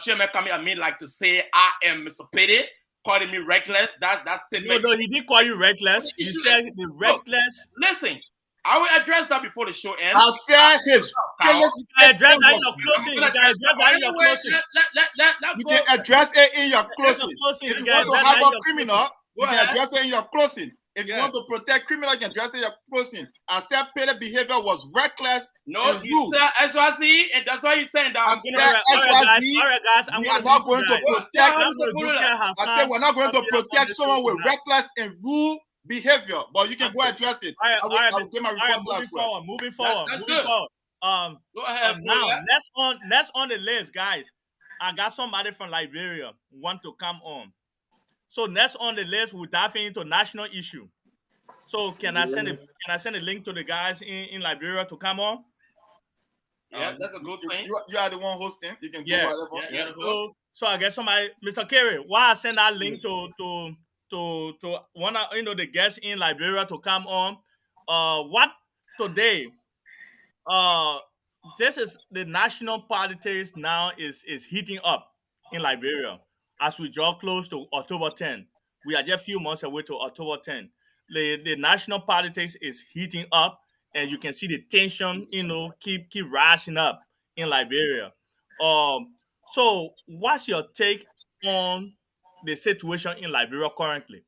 Chairman Kami Amin like to say I am Mr. Pele, calling me reckless. That's statement. No, he did call you reckless. He said the reckless. Listen, I will address that before the show ends. I said his. You can address that in your closing. You can address that in your closing. You can address it in your closing. If you want to have a criminal, you can address it in your closing. If you want to protect criminal, you can address it in your closing. I said Pele behavior was reckless. No, you said SYC, and that's why you're saying that. All right, guys. We are not going to protect. I said we're not going to protect someone with reckless and rude behavior, but you can go address it. All right. Moving forward. Go ahead. Now, next on the list, guys. I got somebody from Liberia want to come on. So next on the list, we'll dive into national issue. So can I send a link to the guys in Liberia to come on? Yeah, that's a good thing. You are the one hosting. You can do whatever. Yeah. So I guess somebody, Mr. Kerry, why I send that link to one of the guests in Liberia to come on. What today? This is the national politics now is heating up in Liberia as we draw close to October 10. We are just a few months away to October 10. The national politics is heating up, and you can see the tension, keep rising up in Liberia. So what's your take on the situation in Liberia currently?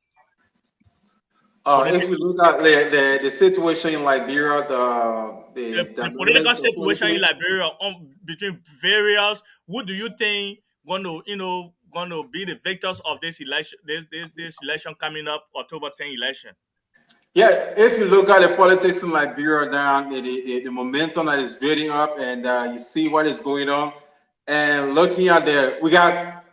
If we look at the situation in Liberia, the political situation in Liberia between various, who do you think going to be the victors of this election? This election coming up, October 10 election. Yeah, if you look at the politics in Liberia now, the momentum that is building up, and you see what is going on, and looking at we got.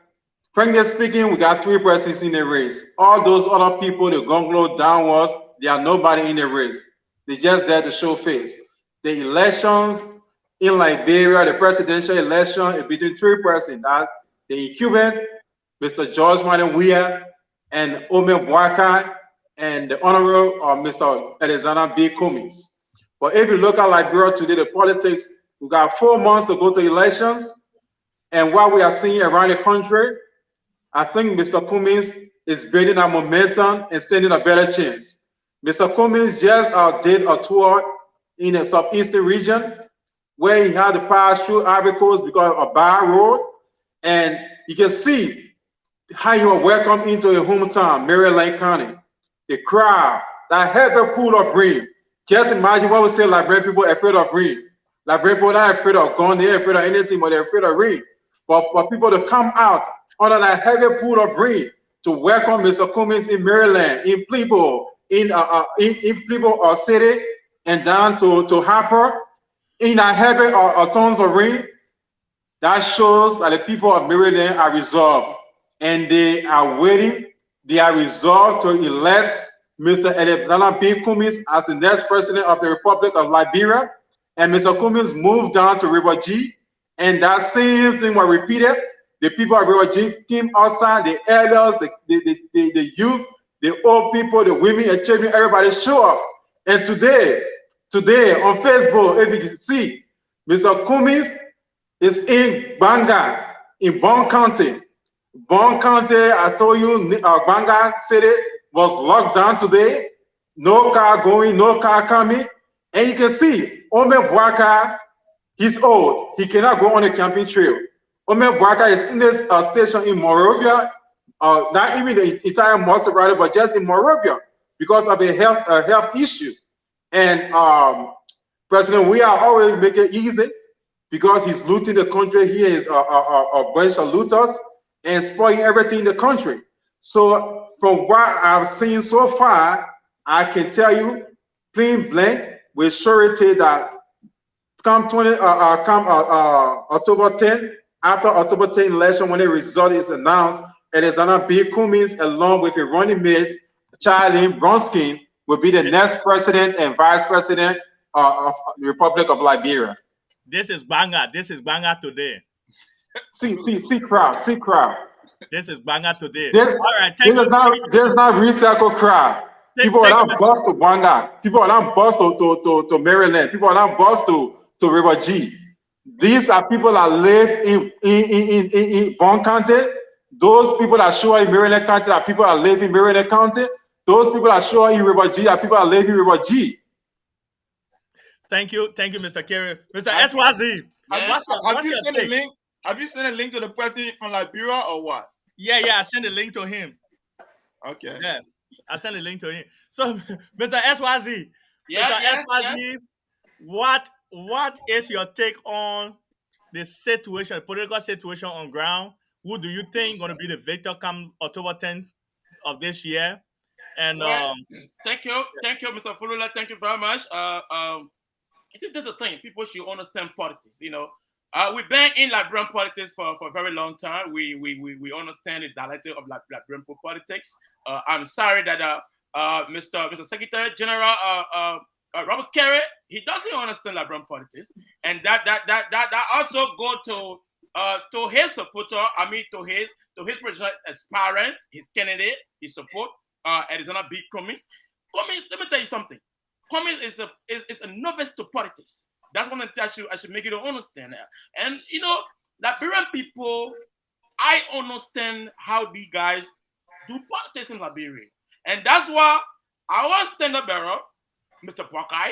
Frankly speaking, we got 3 persons in the race. All those other people, the gonglo downwards, they are nobody in the race. They're just there to show face. The elections in Liberia, the presidential election, is between 3 persons. That's the incumbent, Mr. George Martin Weah, and Omer Boakai, and the Honorable Mr. Alexander B. Cummings. But if you look at Liberia today, the politics, we got 4 months to go to elections. And what we are seeing around the country, I think Mr. Cummings is building a momentum and standing a better chance. Mr. Cummings just did a tour in the southeastern region where he had to pass through Ivory Coast because of a bad road. And you can see how you are welcomed into your hometown, Maryland County. The crowd, that heavy pool of rain. Just imagine what we say Liberian people are afraid of rain. Liberian people are not afraid of gun, they're afraid of anything, but they're afraid of rain. But for people to come out under that heavy pool of rain to welcome Mr. Cummings in Maryland, in Plebo, in Plebo City, and down to Harper, in a heavy tons of rain, that shows that the people of Maryland are resolved, and they are waiting. They are resolved to elect Mr. Alexander B. Cummings as the next president of the Republic of Liberia, and Mr. Cummings moved down to River G, and that same thing was repeated. the people of River G came outside, the elders, the youth, the old people, the women and children, everybody show up. And today on Facebook, if you can see, Mr. Cummings is in Banga, in Bon County. Bon County, I told you, Banga City was locked down today. No car going, no car coming. And you can see, Ome Bwaka, he's old. He cannot go on the camping trail. Ome Bwaka is in this station in Morovia, not even the entire Mosul Rider, but just in Morovia because of a health issue. And President, we are always making it easy because he's looting the country. He is a bunch of looters and spoiling everything in the country. So from what I've seen so far, I can tell you, plain blank, with surety that come October 10th, after October 10th election, when the result is announced, it is gonna be Cummings along with the running mate, Charlie Bronskin, will be the next president and vice president of the Republic of Liberia. This is Banga. This is Banga today. See crowd. This is Banga today. There's not recycle crowd. People are not bus to Banga. People are not bus to Maryland. People are not bus to River G. These are people that live in Bon County. Those people that show up in Maryland County are people that live in Maryland County. Those people that show up in River G are people that live in River G. Thank you, Mr. Kerry. Mr. SYZ. Have you sent a link to the president from Liberia or what? Yeah, I sent a link to him. Okay. Yeah, I sent a link to him. So, Mr. SYZ. SYZ, what is your take on the situation, political situation on ground? Who do you think going to be the victor come October 10th of this year? And thank you, Mr. Fulula. Thank you very much. I think that's the thing. People should understand politics. You know, we've been in Liberian politics for a very long time. We understand the dialect of Liberian politics. I'm sorry that Mr. Secretary General Robert Kerry, he doesn't understand Liberian politics, and that also go to his supporter. I mean, to his president aspirant, his candidate, his support. Arizona B. Cummings. Cummings, let me tell you something. Cummings is a novice to politics. That's one thing I should make you understand that. And you know, Liberian people, I understand how these guys do politics in Liberia. And that's why our stand-up bearer, Mr. Pokai,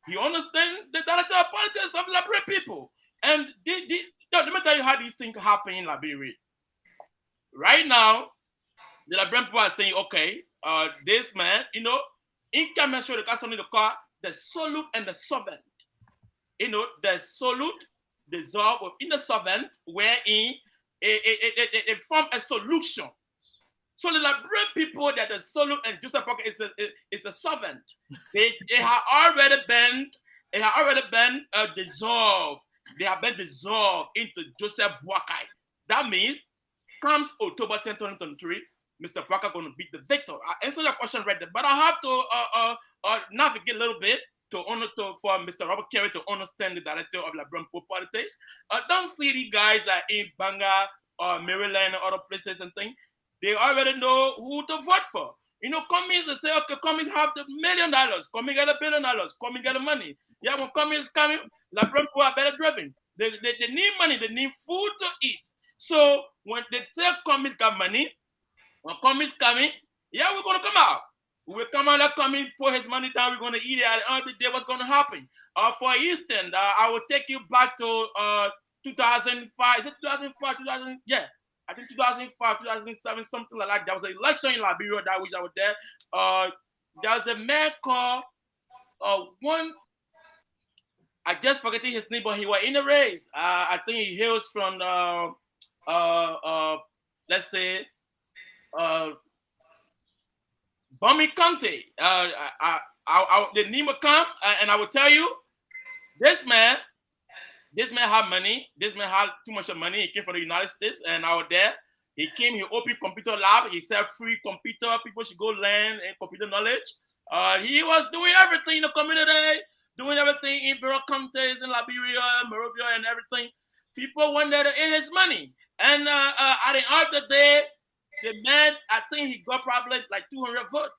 he understands the director of politics of Liberian people. And let me tell you how these things happen in Liberia. Right now, the Liberian people are saying, okay, this man, you know, in Kemeso, the person in the car, the solute and the servant. You know, the solute dissolve within the servant, wherein it form a solution. So the Liberian people that the solute and Joseph Parker is a servant. They have already been dissolved. They have been dissolved into Joseph Boakai. That means comes October 10, 2023. Mr. Parker going to beat the victor. I answered your question right there, but I have to navigate a little bit for Mr. Robert Kerry to understand the director of Liberian politics. Don't see the guys that in Banga or Maryland or other places and things. They already know who to vote for. You know, Cummings, they say, okay, Cummings have the $1 million, Cummings get $1 billion, Cummings get the money. Yeah, when Cummings coming, Liberian people are better driven. They need money, they need food to eat. So when they say Cummings got money, when Cummings coming, yeah, we're going to come out. We'll come out, let Cummings put his money down, we're going to eat it. At the end of the day, what's going to happen? For instance, I will take you back to 2005. Is it 2005? Yeah. I think 2005, 2007, something like that. There was an election in Liberia that which I was there. There was a man called I just forgetting his name, but he was in the race. I think he hails from let's say Bumi County. The Nimba come and I will tell you, this man had money. This man had too much money. He came from the United States and out there. He came, he opened computer lab. He said free computer. People should go learn and computer knowledge. He was doing everything in the community, doing everything in various counties in Liberia, Morovia, and everything. people wanted to eat his money. And at the end of the day, the man, I think he got probably like 200 votes.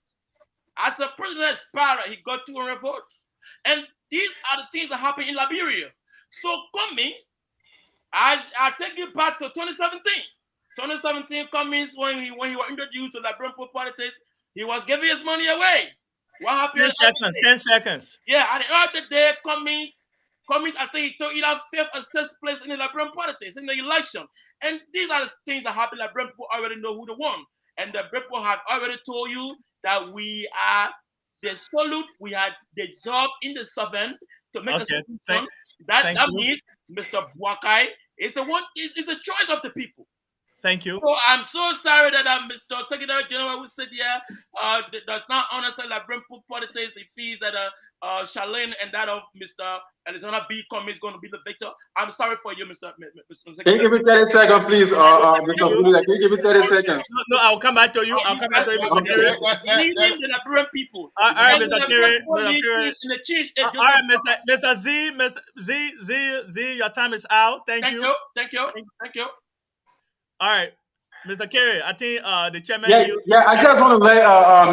As a president aspirant, he got 200 votes. And these are the things that happen in Liberia. So Cummings, I take it back to 2017. 2017 Cummings, when he was introduced to Liberian politics, he was giving his money away. What happened? 10 seconds. 10 seconds. Yeah, at the end of the day, Cummings, I think he took either fifth or sixth place in the Liberian politics in the election. And these are the things that happen. Liberian people already know who they won. And the people have already told you that we are the solute, we are dissolved in the servant to make a solution. That means Mr. Buakai is a choice of the people. Thank you. So I'm so sorry that Mr. Secretary General who said here does not understand Liberian politics. He feels that Charlene and that of Mr. Alexander B. Cummings is going to be the victor. I'm sorry for you, Mr. Secretary. Can you give me 30 seconds, please, Mr. Bulu? Can you give me 30 seconds? No, I'll come back to you. I'll come back to you, Mr. Kerry. Leading the Liberian people. All right, Mr. Kerry. All right, Mr. Z, your time is out. Thank you. Thank you. All right, Mr. Kerry, I think the chairman. Yeah, I just want to let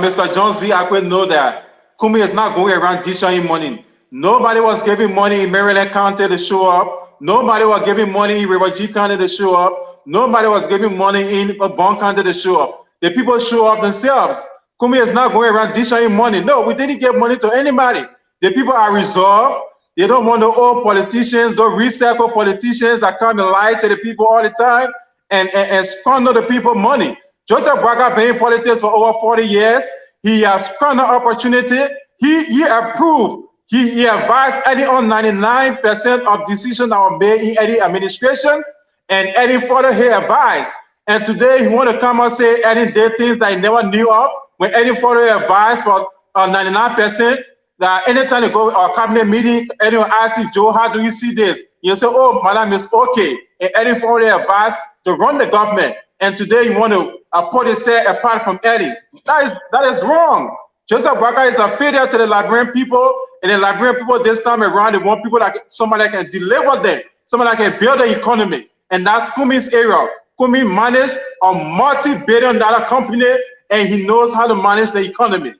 Mr. John Z. Akwe know that Kumi is not going around dishing money. Nobody was giving money in Maryland County to show up. Nobody was giving money in River G County to show up. Nobody was giving money in Bond County to show up. The people show up themselves. Kumi is not going around dishing money. No, we didn't give money to anybody. The people are resolved. They don't want the old politicians, those recycled politicians that come and lie to the people all the time and squander the people money. Joseph Braga been in politics for over 40 years. He has squandered opportunity. He approved. He advised Eddie on 99% of decisions that were made in Eddie administration, and Eddie further he advised. And today he want to come and say Eddie did things that he never knew of. When Eddie further advised for 99%, that anytime you go to a cabinet meeting, Eddie will ask you, Joe, how do you see this? You say, oh, madam, it's okay. And Eddie further advised to run the government. And today you want to put himself apart from Eddie. That is wrong. Joseph Braga is a failure to the Liberian people, and the Liberian people this time around, they want people like somebody that can deliver them, somebody that can build the economy. And that's Kumi's area. Kumi managed a multi-billion-dollar company, and he knows how to manage the economy.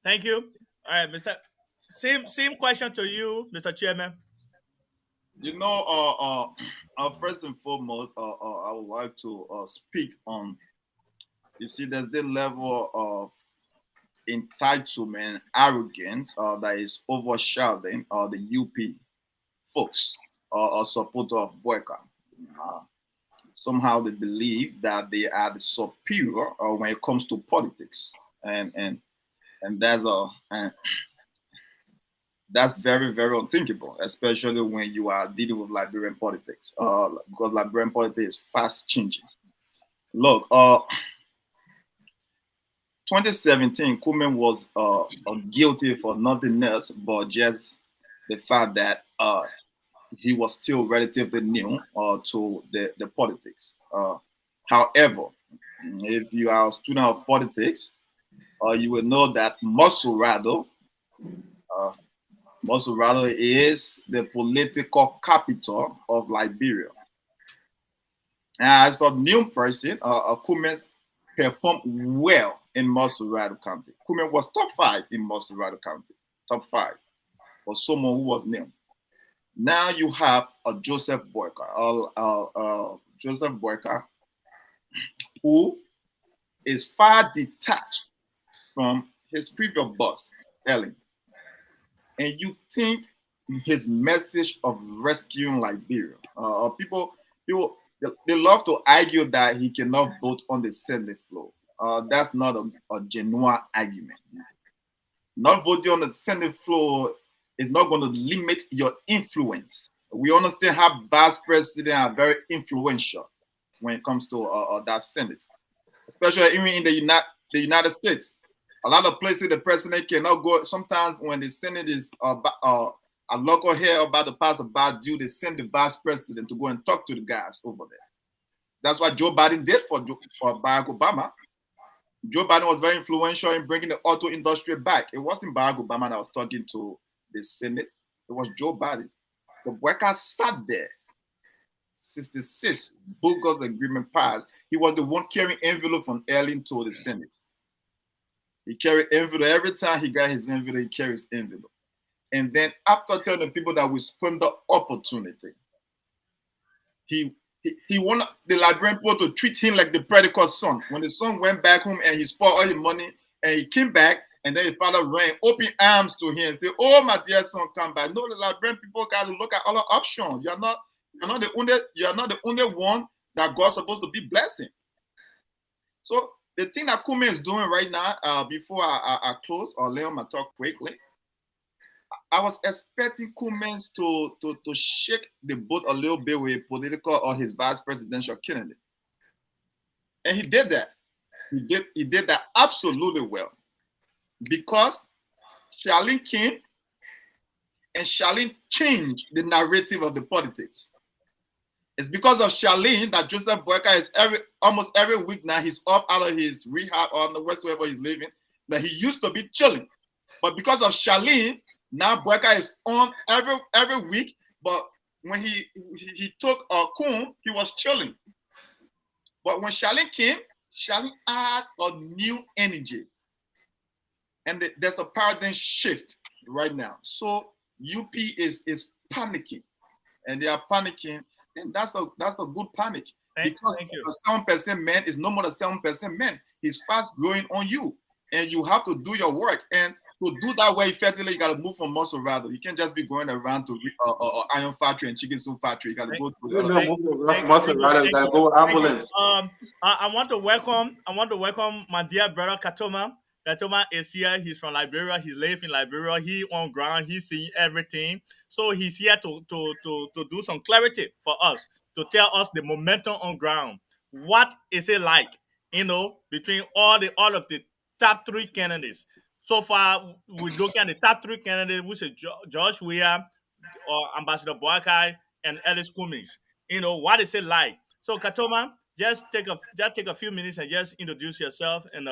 Thank you. All right, Mr. Same question to you, Mr. Chairman. You know, first and foremost, I would like to speak on, you see, there's the level of entitlement, arrogance that is overshadowing the UP folks or supporter of Boyka. Somehow they believe that they are the superior when it comes to politics, and that's very, very unthinkable, especially when you are dealing with Liberian politics, because Liberian politics is fast changing. Look, 2017, Cummings was guilty for nothing else but just the fact that he was still relatively new to the politics. However, if you are a student of politics, you will know that Mosurado is the political capital of Liberia. And as a new person, Cummings performed well in Mosurado County. Cummings was top 5 in Mosurado County, top 5 for someone who was new. Now you have a Joseph Boyka, who is far detached from his previous boss, Ellen. And you think his message of rescuing Liberia, people they love to argue that he cannot vote on the Senate floor. That's not a genuine argument. Not voting on the Senate floor is not going to limit your influence. We understand how vice presidents are very influential when it comes to that Senate, especially even in the United States. A lot of places the president cannot go. Sometimes when the Senate is a local here about to pass a bad deal, they send the vice president to go and talk to the guys over there. That's what Joe Biden did for Barack Obama. Joe Biden was very influential in bringing the auto industry back. It wasn't Barack Obama that was talking to the Senate. It was Joe Biden. The workers sat there 1966 bogus agreement passed. He was the one carrying envelope from Erling to the Senate. He carried envelope every time he got his envelope. He carries envelope, and then after telling the people that we spent the opportunity, he wanted the Liberian people to treat him like the prodigal son. When the son went back home and he spent all his money, and he came back, and then his father ran open arms to him and said, "Oh, my dear son, come back." No, the Liberian people got to look at other options. You're not the only one that God's supposed to be blessing. So the thing that Cummings is doing right now, before I close or lay on my talk quickly, I was expecting Cummings to shake the boat a little bit with political or his vice presidential candidate, and he did that. He did that absolutely well, because Charlene came and Charlene changed the narrative of the politics. It's because of Charlene that Joseph Boyka is almost every week now he's up out of his rehab or on the west wherever he's living. That he used to be chilling, but because of Charlene, now Boyka is on every week. But when he took Kun, he was chilling. But when Charlene came, Charlene had a new energy, and there's a paradigm shift right now. So UP is panicking, and they are panicking. And that's a good panic, because a 7% man is no more than 7% man. He's fast growing on you, and you have to do your work. And to do that way effectively, you got to move from muscle rather. You can't just be going around to iron factory and chicken soup factory. You got to go to the other. Muscle rather. You got to go with ambulance. I want to welcome my dear brother Katoma. Katoma is here. He's from Liberia. He lives in Liberia. He on ground. He's seeing everything. So he's here to do some clarity for us, to tell us the momentum on ground. What is it like, between all of the top three candidates? So far, we're looking at the top three candidates, which is George Weah, Ambassador Boakai, and Ellis Cummings. What is it like? So Katoma, just take a few minutes and just introduce yourself, and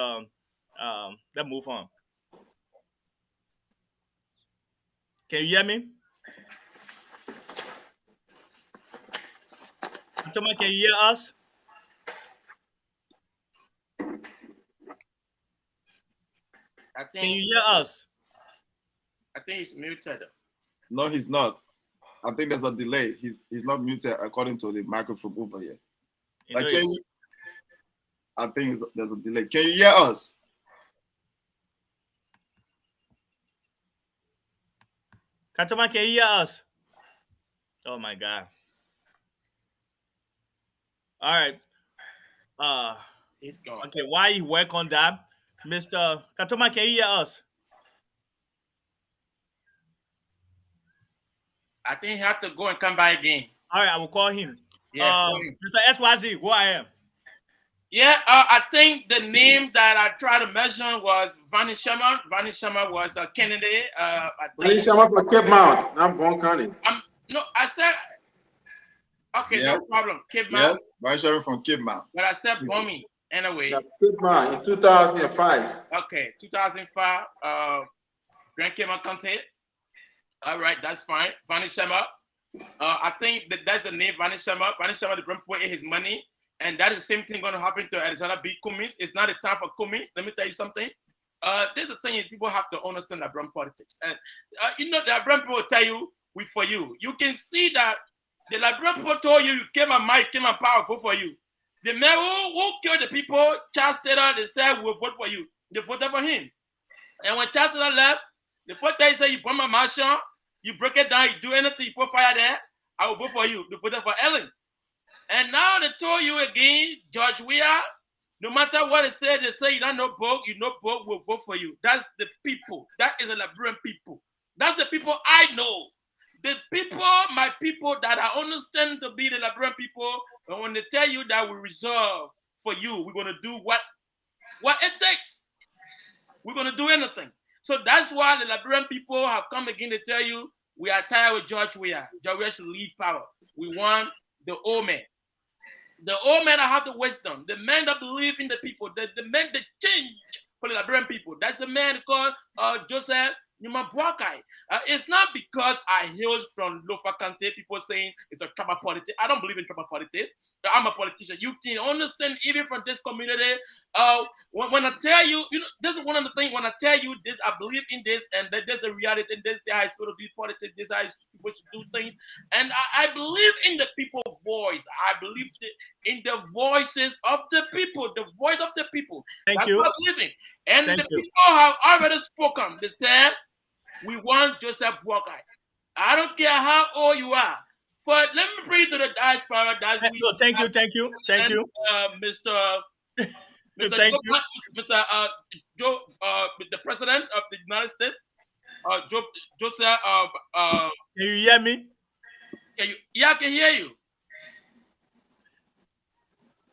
let's move on. Can you hear me? Katoma, can you hear us? Can you hear us? I think he's muted. No, he's not. I think there's a delay. He's not muted according to the microphone over here. I think there's a delay. Can you hear us? Katoma, can you hear us? Oh my God. All right. He's gone. Okay, while you work on that, Mr. Katoma, can you hear us? I think he had to go and come back again. All right, I will call him. Yeah, Mr. SYZ, go ahead. Yeah, I think the name that I tried to mention was Vani Sharma. Vani Sharma was a candidate. Vani Sharma for Cape Mount, not Bon County. No, I said, okay, yes. No problem. Cape Mount. Yes, Vani Sharma from Cape Mount. But I said Bomi anyway. Yeah, Cape Mount in 2005. Okay, 2005, Grand Cape Mount County. All right, that's fine. Vani Sharma. I think that's the name, Vani Sharma. Vani Sharma, the Brent put in his money. And that is the same thing going to happen to Alexander B. Cummings. It's not a time for Cummings. Let me tell you something. There's a thing people have to understand about politics. And the Liberian people will tell you, we for you. You can see that the Liberian people told you came on might, came on power, vote for you. The man who killed the people, Charles Taylor, they said we'll vote for you. They voted for him. And when Charles Taylor left, the protest said you put my marshal, you break it down, you do anything, you put fire there, I will vote for you. They voted for Ellen. And now they told you again, George Weah, no matter what they say you don't know book, will vote for you. That's the people. That is the Liberian people. That's the people I know. The people, my people that I understand to be the Liberian people, and when they tell you that we reserve for you, we're going to do what it takes. We're going to do anything. So that's why the Liberian people have come again to tell you, we are tired with George Weah. George Weah should leave power. We want the old man. The old men that have the wisdom, the men that believe in the people, the men that change for the Liberian people. That's the man called Joseph Nimba Buakai. It's not because I hail from Lofa Kante, people saying it's a tribal politics. I don't believe in tribal politics. I'm a politician. You can understand even from this community. When I tell you, this is one of the things. When I tell you this, I believe in this, and that there's a reality in this. There is sort of be politics. This how people should do things, and I believe in the people's voice. I believe in the voices of the people, the voice of the people. That's what I believe in. And the people have already spoken. They said, we want Joseph Buakai. I don't care how old you are. But let me bring you to the diaspora. Thank you. Mr. Thank you. Mr. Joe, the President of the United States, Joseph. Can you hear me? Yeah, I can hear you.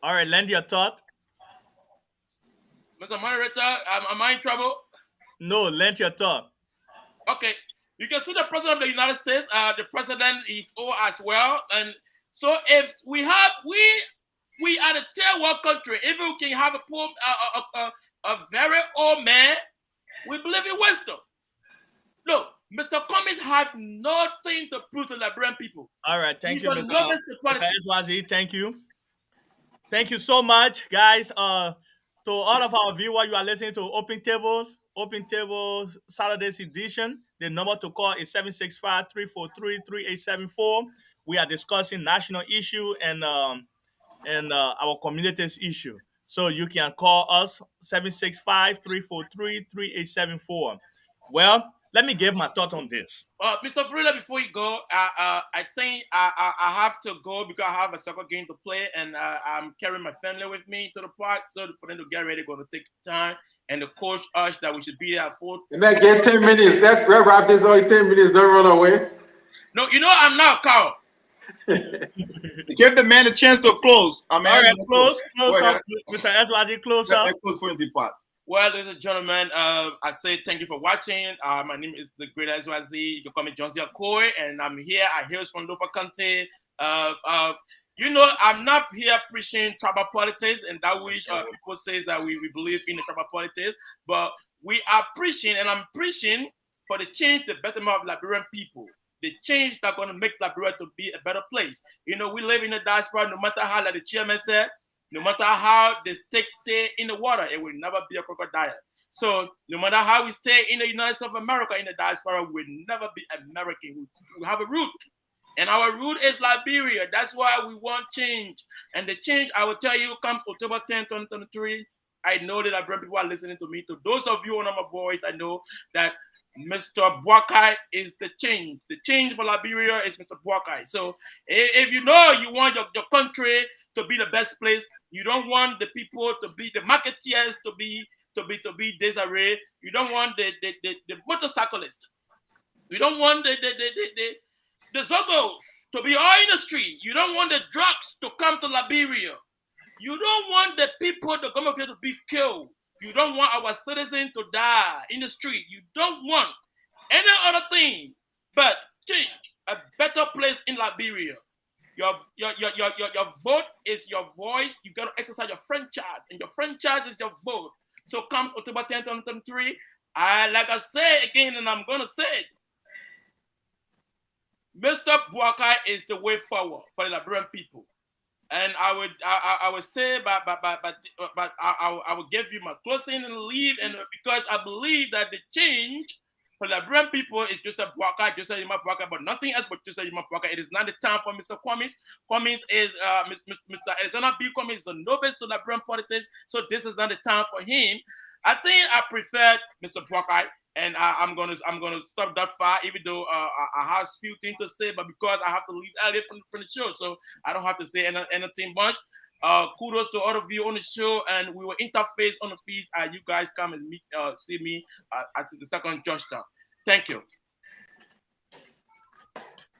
All right, lend your thought. Mr. Moderator, am I in trouble? No, lend your thought. Okay. You can see the President of the United States. The President is old as well. And so if we are the third world country, if we can have a very old man, we believe in wisdom. Look, Mr. Cummings had nothing to prove to Liberian people. All right, thank you, Mr. Eswazi. Thank you. Thank you so much, guys. To all of our viewers, you are listening to Open Table Saturday's edition. The number to call is 765-343-3874. We are discussing national issue and our community's issue. So you can call us 765-343-3874. Well, let me give my thought on this. Mr. Brilla, before you go, I think I have to go because I have a soccer game to play, and I'm carrying my family with me to the park. So for them to get ready, going to take time. And the coach urged that we should be there at 4. You may get 10 minutes. Let's wrap this up in 10 minutes. Don't run away. No, I'm not, Carl. Give the man a chance to close. All right, close up. Mr. Eswazi, close up. Well, ladies and gentlemen, I say thank you for watching. My name is the Great Eswazi. You can call me Johnson Akoi, and I'm here. I hail from Lofa Kante. I'm not here preaching tribal politics, and that which people say that we believe in the tribal politics, but we are preaching, and I'm preaching for the change, the betterment of Liberian people. The change that's going to make Liberia to be a better place. We live in a diaspora, no matter how, like the chairman said, no matter how the stakes stay in the water, it will never be a crocodile. So no matter how we stay in the United States of America, in the diaspora, we will never be American. We have a root. And our root is Liberia. That's why we want change. And the change, I will tell you, comes October 10, 2023. I know that Liberian people are listening to me. To those of you on my voice, I know that Mr. Buakai is the change. The change for Liberia is Mr. Buakai. So if you want your country to be the best place, you don't want the people to be the marketeers to be disarray. You don't want the motorcyclists. You don't want the Zogos to be all in the street. You don't want the drugs to come to Liberia. You don't want the people that come up here to be killed. You don't want our citizens to die in the street. You don't want any other thing but change, a better place in Liberia. Your vote is your voice. You got to exercise your franchise, and your franchise is your vote. So comes October 10th, 2023. Like I say again, and I'm going to say it, Mr. Buakai is the way forward for the Liberian people. And I would say, but I will give you my closing and leave, and because I believe that the change for the Liberian people is Joseph Nimba Buakai, but nothing else but Joseph Nimba Buakai. It is not the time for Mr. Cummings. Cummings is Mr. Alexander B. Cummings is a novice to Liberian politics, so this is not the time for him. I think I prefer Mr. Buakai. And I'm gonna stop that far, even though I have a few things to say, but because I have to leave early from the show, so I don't have to say anything much. Kudos to all of you on the show, and we will interface on the feeds as you guys come and see me as the second Georgetown. Thank you.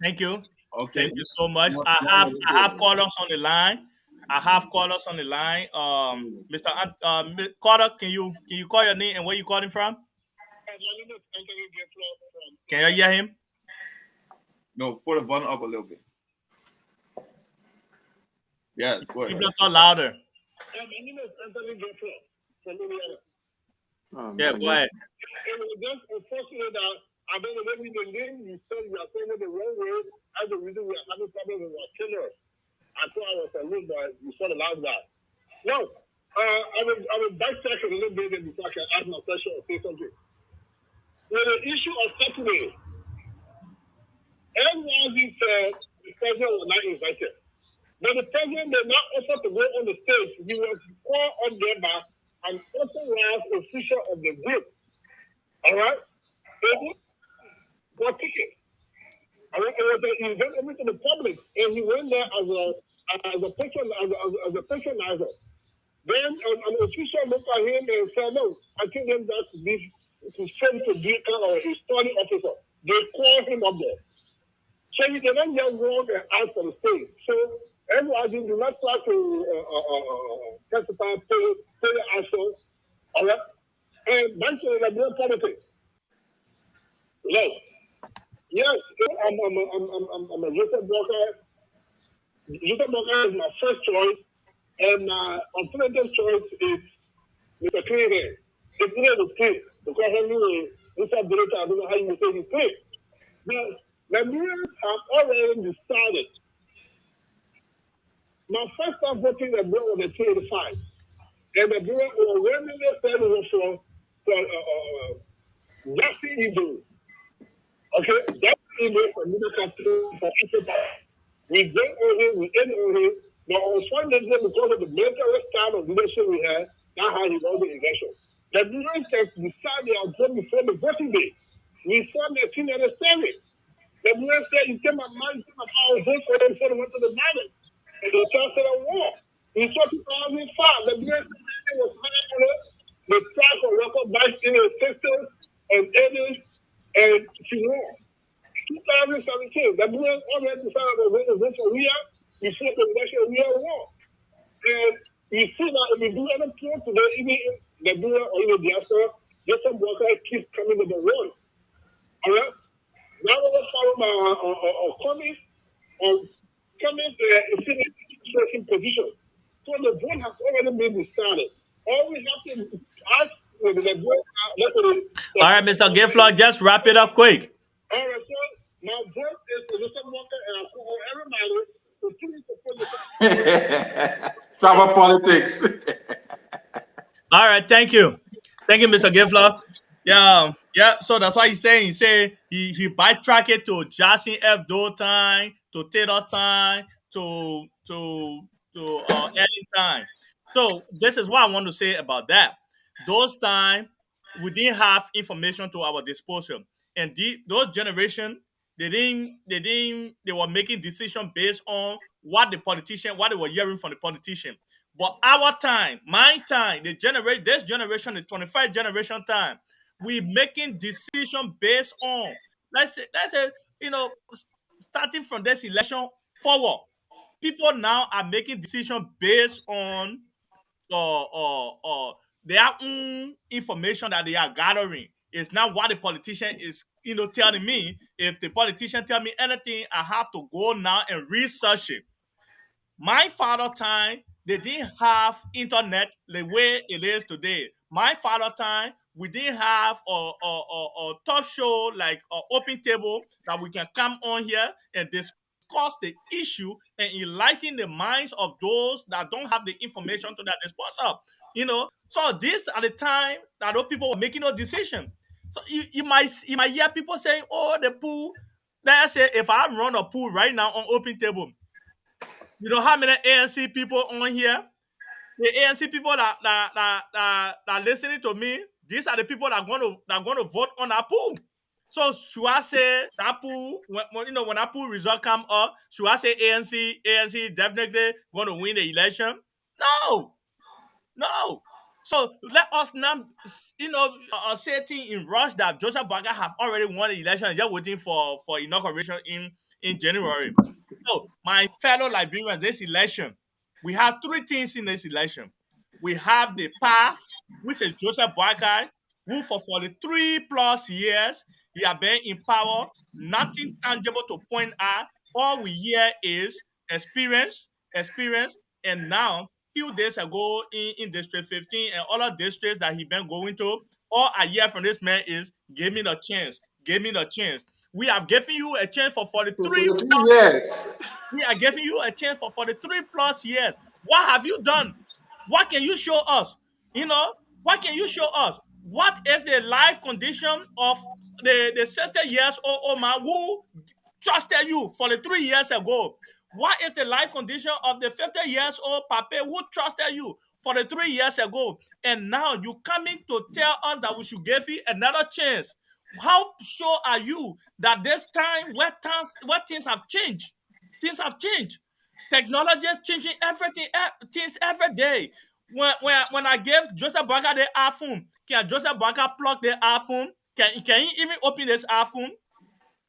Thank you. Okay. Thank you so much. I have callers on the line. Mr. Carter, can you call your name and where you calling from? Can you hear him? No, put the volume up a little bit. Yes, go ahead. If you talk louder. My name is Anthony Joshua from Indiana. Oh Yeah, my go God. ahead. It was just unfortunate that I don't know maybe the name you said you are saying it the wrong way. That's the reason we are having problems with our killers. I thought I was a little but you saw the last guy. No, I will backtrack a little bit before I can ask my question or say something. With the issue of Saturday, everyone said the president was not invited. But the president did not offer to go on the stage. He was called on there by an authorized official of the group. All right? He got tickets. All right? It was an event open to the public. And he went there as a patronizer. Then an official looked at him and said, no, I think that's his friend to be or his study officer. They called him up there. So you cannot just walk and ask for the stage. So everybody do not try to testify, pay the action. All right? And back to the real politics. Yes. Yes, I'm a Joseph Walker. Joseph Walker is my first choice. And my alternative choice is Mr. Cleveland. It's really the clean. Because anyway, Mr. Director, I don't know how you say he's clean. But the Nigerians have already decided. My first time voting the bill was the 285. And the bill already said it was for Yasi Ido. Okay? Yasi Ido for middle capital for Africa. We don't own him, we ain't own him. But on Sunday, because of the military style of leadership we had, that's how he won the election. The Nigerians decided they are going before the voting day. We saw the 1997. The Nigerians said, you take my money, you take my power, vote for them before they went to the ballot. And they started a war. In 2005, the Nigerians was high. The track of record back in the 60s and 80s, and she won. 2017, the Nigerians already decided to vote for Ria before the election Ria won. And you see that if you do any poll today, even the Bureau or even the diaspora, Jason Walker keeps coming number one. All right? Now we're going to follow my Cummings. Cummings is in position. So the vote has already been decided. All we have to ask the vote. All right, Mr. Gayflow, just wrap it up quick. All right, so my vote is for Jason Walker, and I call everybody to please support the Travel politics. All right, thank you. Thank you, Mr. Gifler. Yeah, yeah. So that's why he's saying he backtracked it to Jackson F. Doe time, to Taylor time, to Ellen time. So this is what I want to say about that. Those time we didn't have information to our disposal, and those generation they were making decisions based on what they were hearing from the politician. But our time, my time, this generation, the 25th generation time, we making decision based on let's say you know starting from this election forward, people now are making decision based on their own information that they are gathering. It's not what the politician is telling me. If the politician tell me anything, I have to go now and research it. My father time, they didn't have internet the way it is today. My father time, we didn't have a talk show like an open table that we can come on here and discuss the issue and enlighten the minds of those that don't have the information to their disposal. So this at the time that those people were making no decision. So you might hear people saying, "Oh, the pool." Let's say if I run a pool right now on open table, you know how many ANC people on here? The ANC people that listening to me, these are the people that are going to vote on that pool. So should I say that pool when that pool result come up? Should I say ANC definitely going to win the election? No, no. So let us now, say thing in rush that Joseph Baga have already won the election and just waiting for inauguration in January. So, my fellow Liberians, this election, we have three things in this election. We have the past, which is Joseph Boakai, who for 43 plus years, he has been in power, nothing tangible to point at. All we hear is experience, and now, few days ago in District 15 and other districts that he been going to, all I hear from this man is, give me the chance. Give me the chance. We have given you a chance for 43. For the 3 years. We are giving you a chance for 43 plus years. What have you done? What can you show us? You know, what can you show us? What is the life condition of the 60 years old man who trusted you 43 years ago? What is the life condition of the 50 years old papa who trusted you 43 years ago? And now you coming to tell us that we should give you another chance. How sure are you that this time where things have changed? Things have changed. Technology is changing everything, things every day. When I gave Joseph Barker the iPhone, can Joseph Barker plug the iPhone? Can he even open this iPhone?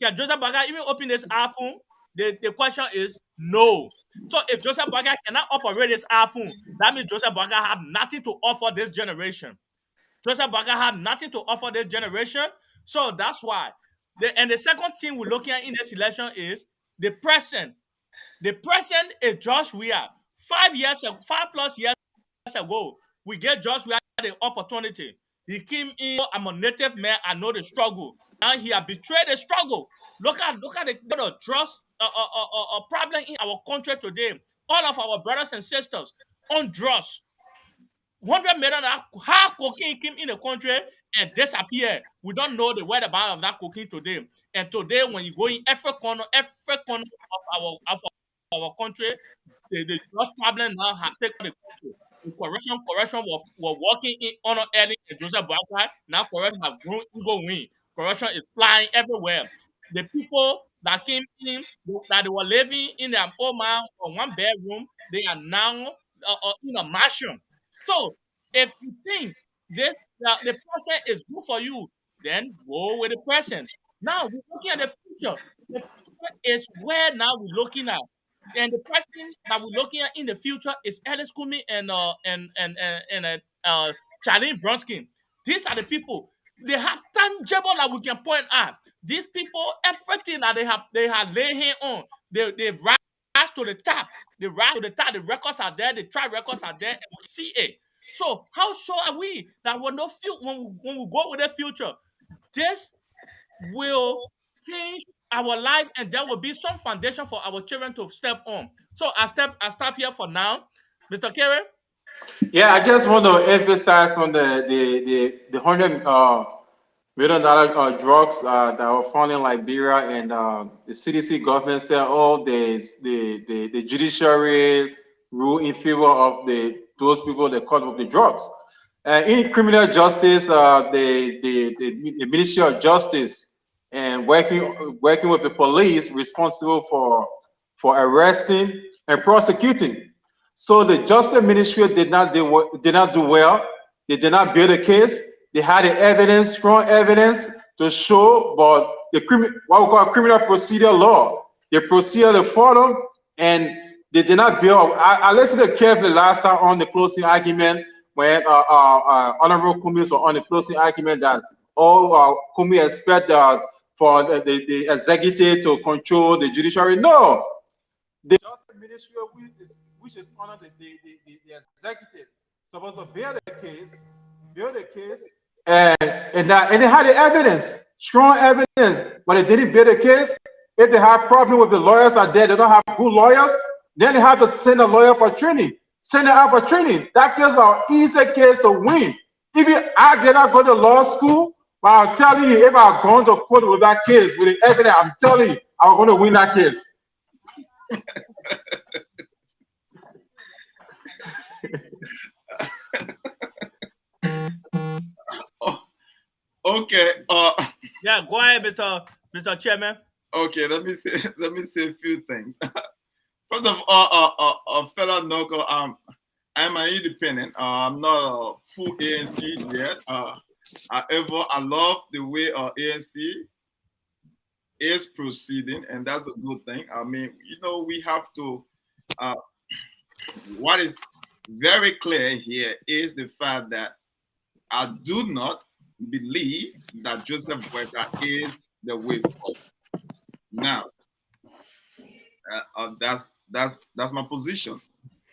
Can Joseph Barker even open this iPhone? The question is no. So if Joseph Barker cannot operate this iPhone, that means Joseph Barker have nothing to offer this generation. Joseph Barker have nothing to offer this generation. So that's why. The second thing we're looking at in this election is the present. The present is Josh Weah. 5+ years ago, we gave Josh Weah the opportunity. He came in, I'm a native man, I know the struggle. Now he has betrayed the struggle. Look at the drugs problem in our country today. All of our brothers and sisters on drugs. 100 million hard cocaine came in the country and disappeared. We don't know the whereabouts of that cocaine today. And today, when you go in every corner of our country, the drugs problem now has taken the country. Corruption was working in honor early and Joseph Boakai. Now corruption has grown ego win. Corruption is flying everywhere. The people that came in, that they were living in their own man or one bedroom, they are now in a mansion. So if you think the present is good for you, then go with the present. Now we're looking at the future. The future is where now we're looking at. And the person that we're looking at in the future is Ellis Kumi and Charlene Bronsky. These are the people. They have tangible that we can point at. These people, everything that they have laid hand on, they rise to the top. They rise to the top. The records are there. The track records are there, and we see it. So how sure are we that when we go with the future, this will change our life and there will be some foundation for our children to step on. So I stop here for now. Mr. Kerry? Yeah, I just want to emphasize on the $100 million drugs that were found in Liberia, and the CDC government said, oh, the judiciary rule in favor of those people that caught with the drugs. In criminal justice, the Ministry of Justice and working with the police responsible for arresting and prosecuting. So the Justice Ministry did not do well. They did not build a case. They had the evidence, strong evidence to show, but what we call criminal procedure law, the procedure they followed, and they did not build. I listened to carefully last time on the closing argument when Honorable Cummings was on the closing argument that Cummings expect for the executive to control the judiciary. No, the Justice Ministry, which is under the executive, supposed to build a case, and they had the evidence, strong evidence, but they didn't build a case. If they have problem with the lawyers out there, they don't have good lawyers, then they have to send a lawyer for training. Send it out for training. That case is an easy case to win. Even I did not go to law school, but I'm telling you, if I'm going to court with that case, with the evidence, I'm telling you, I'm going to win that case. Okay. Yeah, go ahead, Mr. Chairman. Okay, let me say a few things. First of all, fellow Noko, I'm an independent. I'm not a full ANC yet. However, I love the way ANC is proceeding, and that's a good thing. I mean, we have to. What is very clear here is the fact that I do not believe that Joseph Boakai is the way forward. Now, that's my position.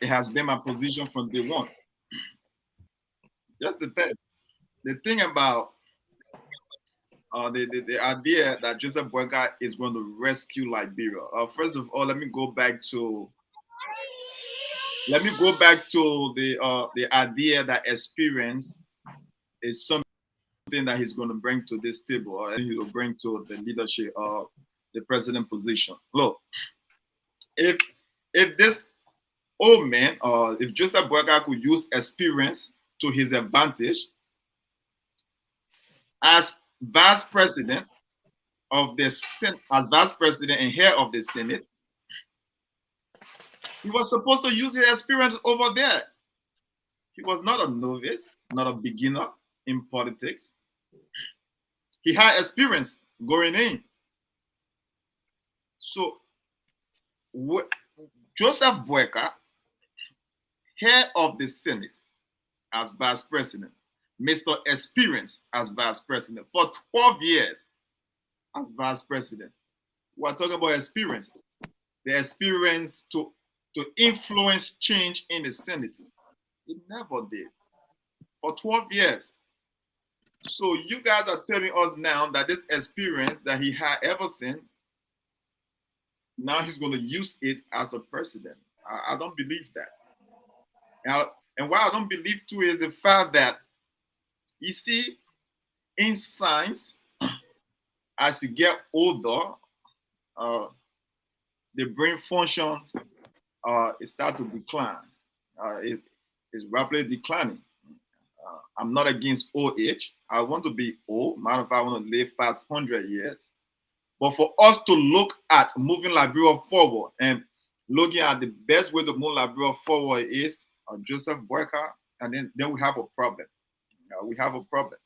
It has been my position from day one. Just the thing. the thing about the idea that Joseph Boyka is going to rescue Liberia. First of all, let me go back to the idea that experience is something that he's going to bring to this table, or he will bring to the leadership of the president position. Look, if this old man, or if Joseph Boyka could use experience to his advantage as vice president of the Senate, as vice president and head of the Senate, he was supposed to use his experience over there. He was not a novice, not a beginner in politics. He had experience going in. So, Joseph Boyka, head of the Senate as vice president, Mr. Experience as vice president for 12 years as vice president. We're talking about experience, the experience to influence change in the Senate. He never did for 12 years. So you guys are telling us now that this experience that he had ever since, now he's going to use it as a president. I don't believe that. And why I don't believe too is the fact that, you see, in science, as you get older, the brain function it starts to decline. It is rapidly declining. I'm not against old age. I want to be old. Matter of fact, I want to live past 100 years. But for us to look at moving Liberia forward and looking at the best way to move Liberia forward is Joseph Boyka, and then we have a problem. We have a problem.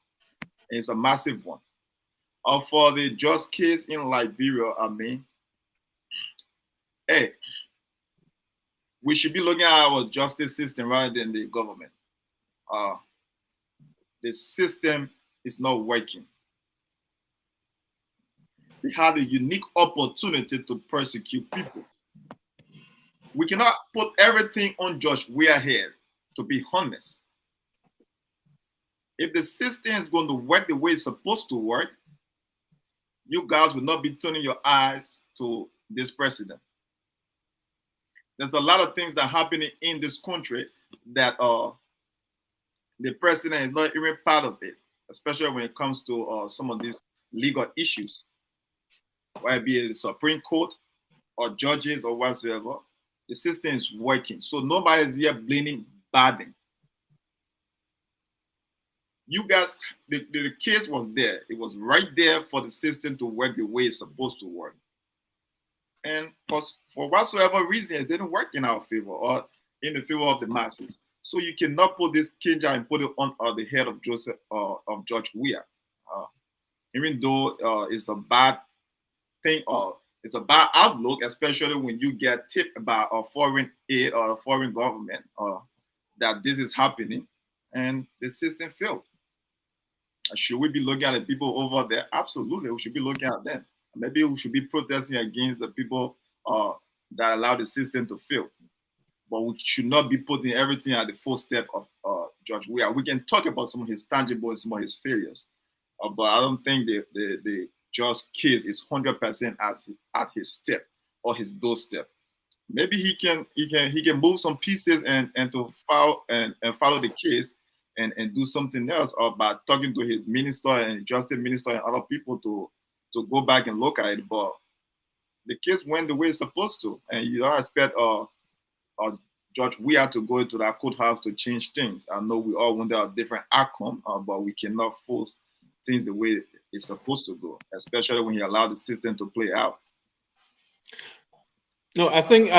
And it's a massive one. For the just case in Liberia, I mean, hey, we should be looking at our justice system rather than the government. The system is not working. They had a unique opportunity to persecute people. We cannot put everything on Judge Weah here, to be honest. If the system is going to work the way it's supposed to work, you guys will not be turning your eyes to this president. There's a lot of things that are happening in this country that the president is not even part of it, especially when it comes to some of these legal issues, whether it be the Supreme Court or judges or whatsoever. The system is working. So nobody is here blaming Biden. You guys, the case was there. It was right there for the system to work the way it's supposed to work. And for whatsoever reason, it didn't work in our favor or in the favor of the masses. So you cannot put this cage and put it on the head of Judge Weah. Even though it's a bad thing, it's a bad outlook, especially when you get tipped about a foreign aid or a foreign government that this is happening, and the system failed. Should we be looking at the people over there? Absolutely, we should be looking at them. Maybe we should be protesting against the people that allow the system to fail. But we should not be putting everything at the full step of Judge Weah. We can talk about some of his tangible and some of his failures, but I don't think the just case is 100% at his step or his doorstep. Maybe he can move some pieces and to follow the case and do something else, or by talking to his minister and justice minister and other people to go back and look at it. But the case went the way it's supposed to, and you don't expect Judge Weah to go into that courthouse to change things. I know we all want a different outcome, but we cannot force things the way it's supposed to go, especially when you allow the system to play out. No, I think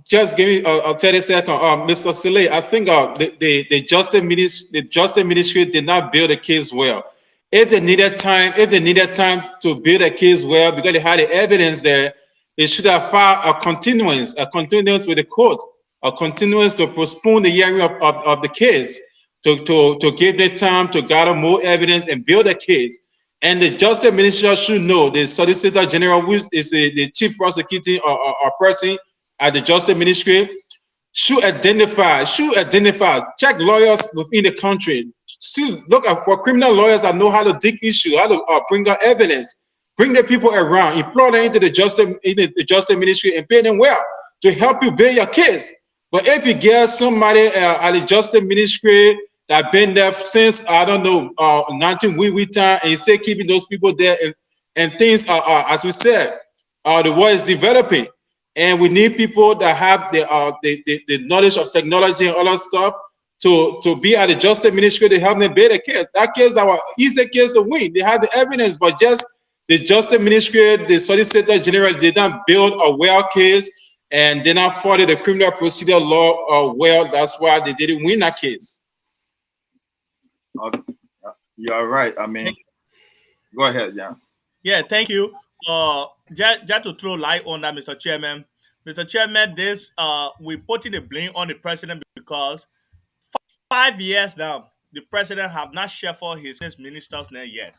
just give me 30 seconds, Mr. Sile. I think the justice ministry did not build the case well. If they needed time to build a case well, because they had the evidence there, they should have filed a continuance with the court, a continuance to postpone the hearing of the case, to give them time to gather more evidence and build a case. And the justice minister should know, the solicitor general, who is the chief prosecuting or person at the justice ministry, should identify, check lawyers within the country, see, look at for criminal lawyers that know how to dig issue, how to bring out evidence, bring the people around, employ them into the justice ministry, and pay them well to help you build your case. But if you get somebody at the justice ministry that been there since I don't know 19 wee time, and you still keeping those people there, and things are as we said, the world is developing, and we need people that have the knowledge of technology and all that stuff to be at the justice ministry to help them build a case. That case that was easy case to win. They had the evidence, but just the justice ministry, the solicitor general did not build a well case, and did not follow the criminal procedure law well. That's why they didn't win that case. You're right. I mean, go ahead, yeah. Yeah, thank you. Just to throw light on that, Mr. Chairman. Mr. Chairman, this we putting the blame on the president because 5 years now, the president have not shuffled his ministers name yet.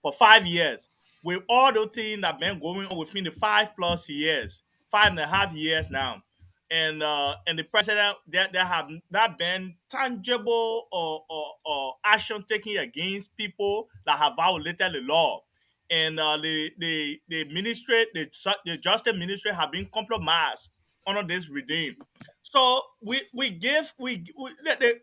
For 5 years, with all the things that been going on within the 5+ years, 5.5 years now, and the president there have not been tangible or action taken against people that have violated the law, and the ministry, the justice ministry have been compromised under this regime. So we give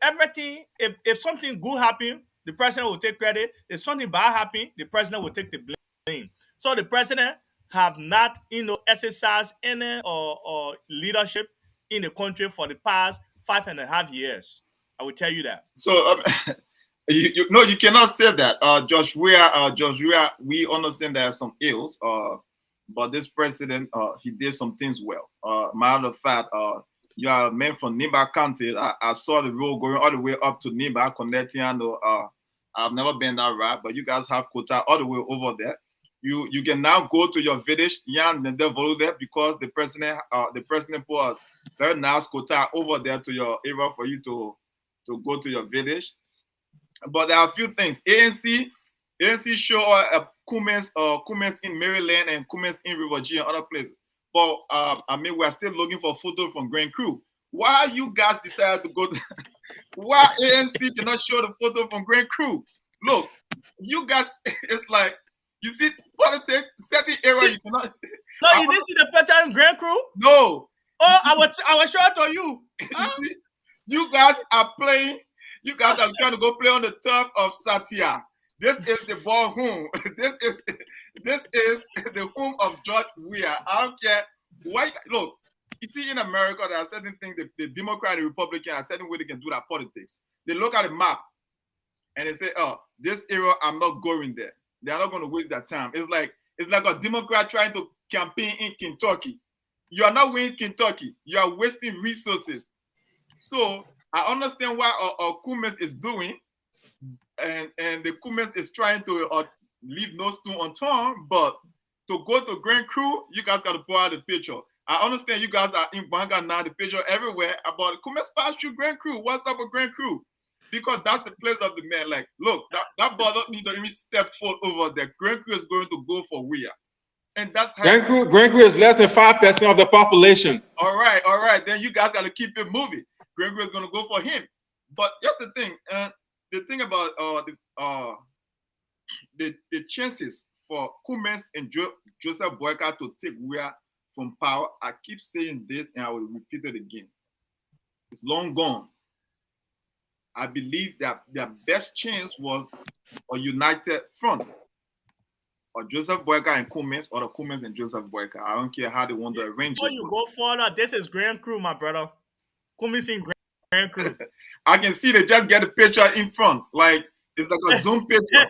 everything. If something good happen, the president will take credit. If something bad happen, the president will take the blame. So the president have not, exercised any or leadership in the country for the past 5.5 years. I will tell you that. So you cannot say that, Joshua. We understand there are some ills, but this president, he did some things well. Matter of fact, you are a man from Nimba County. I saw the road going all the way up to Nimba, connecting. I've never been that route, but you guys have quota all the way over there. You can now go to your village, and there because the president put a very nice quota over there to your area for you to go to your village. But there are a few things. ANC show Cummings in Maryland and Cummings in Virginia and other places. But I mean, we're still looking for photos from Grand Crew. Why you guys decided to go to why ANC cannot show the photo from Grand Crew? Look, you guys, it's like, you see politics, certain area you cannot. No, you didn't see the picture in Grand Crew? No. Oh, I was showing to you. You see, you guys are playing. You guys are trying to go play on the turf of Satya. This is the ball home. This is the home of George Weah. I don't care why. Look, you see, in America, there are certain things the Democrat and Republican are certain way they can do that politics. They look at the map and they say, "Oh, this area, I'm not going there. They are not going to waste their time." It's like a Democrat trying to campaign in Kentucky. You are not winning Kentucky. You are wasting resources. So I understand what Cummings is doing, and the Cummings is trying to leave no stone unturned. But to go to Grand Crew, you guys got to pull out the picture. I understand you guys are in Banga now, the picture everywhere about Cummings passed through Grand Crew. What's up with Grand Crew? Because that's the place of the man. Like, look, that ball don't need to even step foot over there. Grand Crew is going to go for Weah. And that's how Grand Crew is less than 5% of the population. All right. Then you guys got to keep it moving. Grand Crew is going to go for him. But here's the thing. The thing about the chances for Cummings and Joseph Boyka to take Weah from power, I keep saying this and I will repeat it again. It's long gone. I believe that their best chance was a united front, or Joseph Boyka and Cummings, or the Cummings and Joseph Boyka. I don't care how they want to arrange Before it. you go further, this is Grand Crew, my brother. Cummings in Grand Crew. I can see they just get the picture in front. Like, it's like a zoom picture.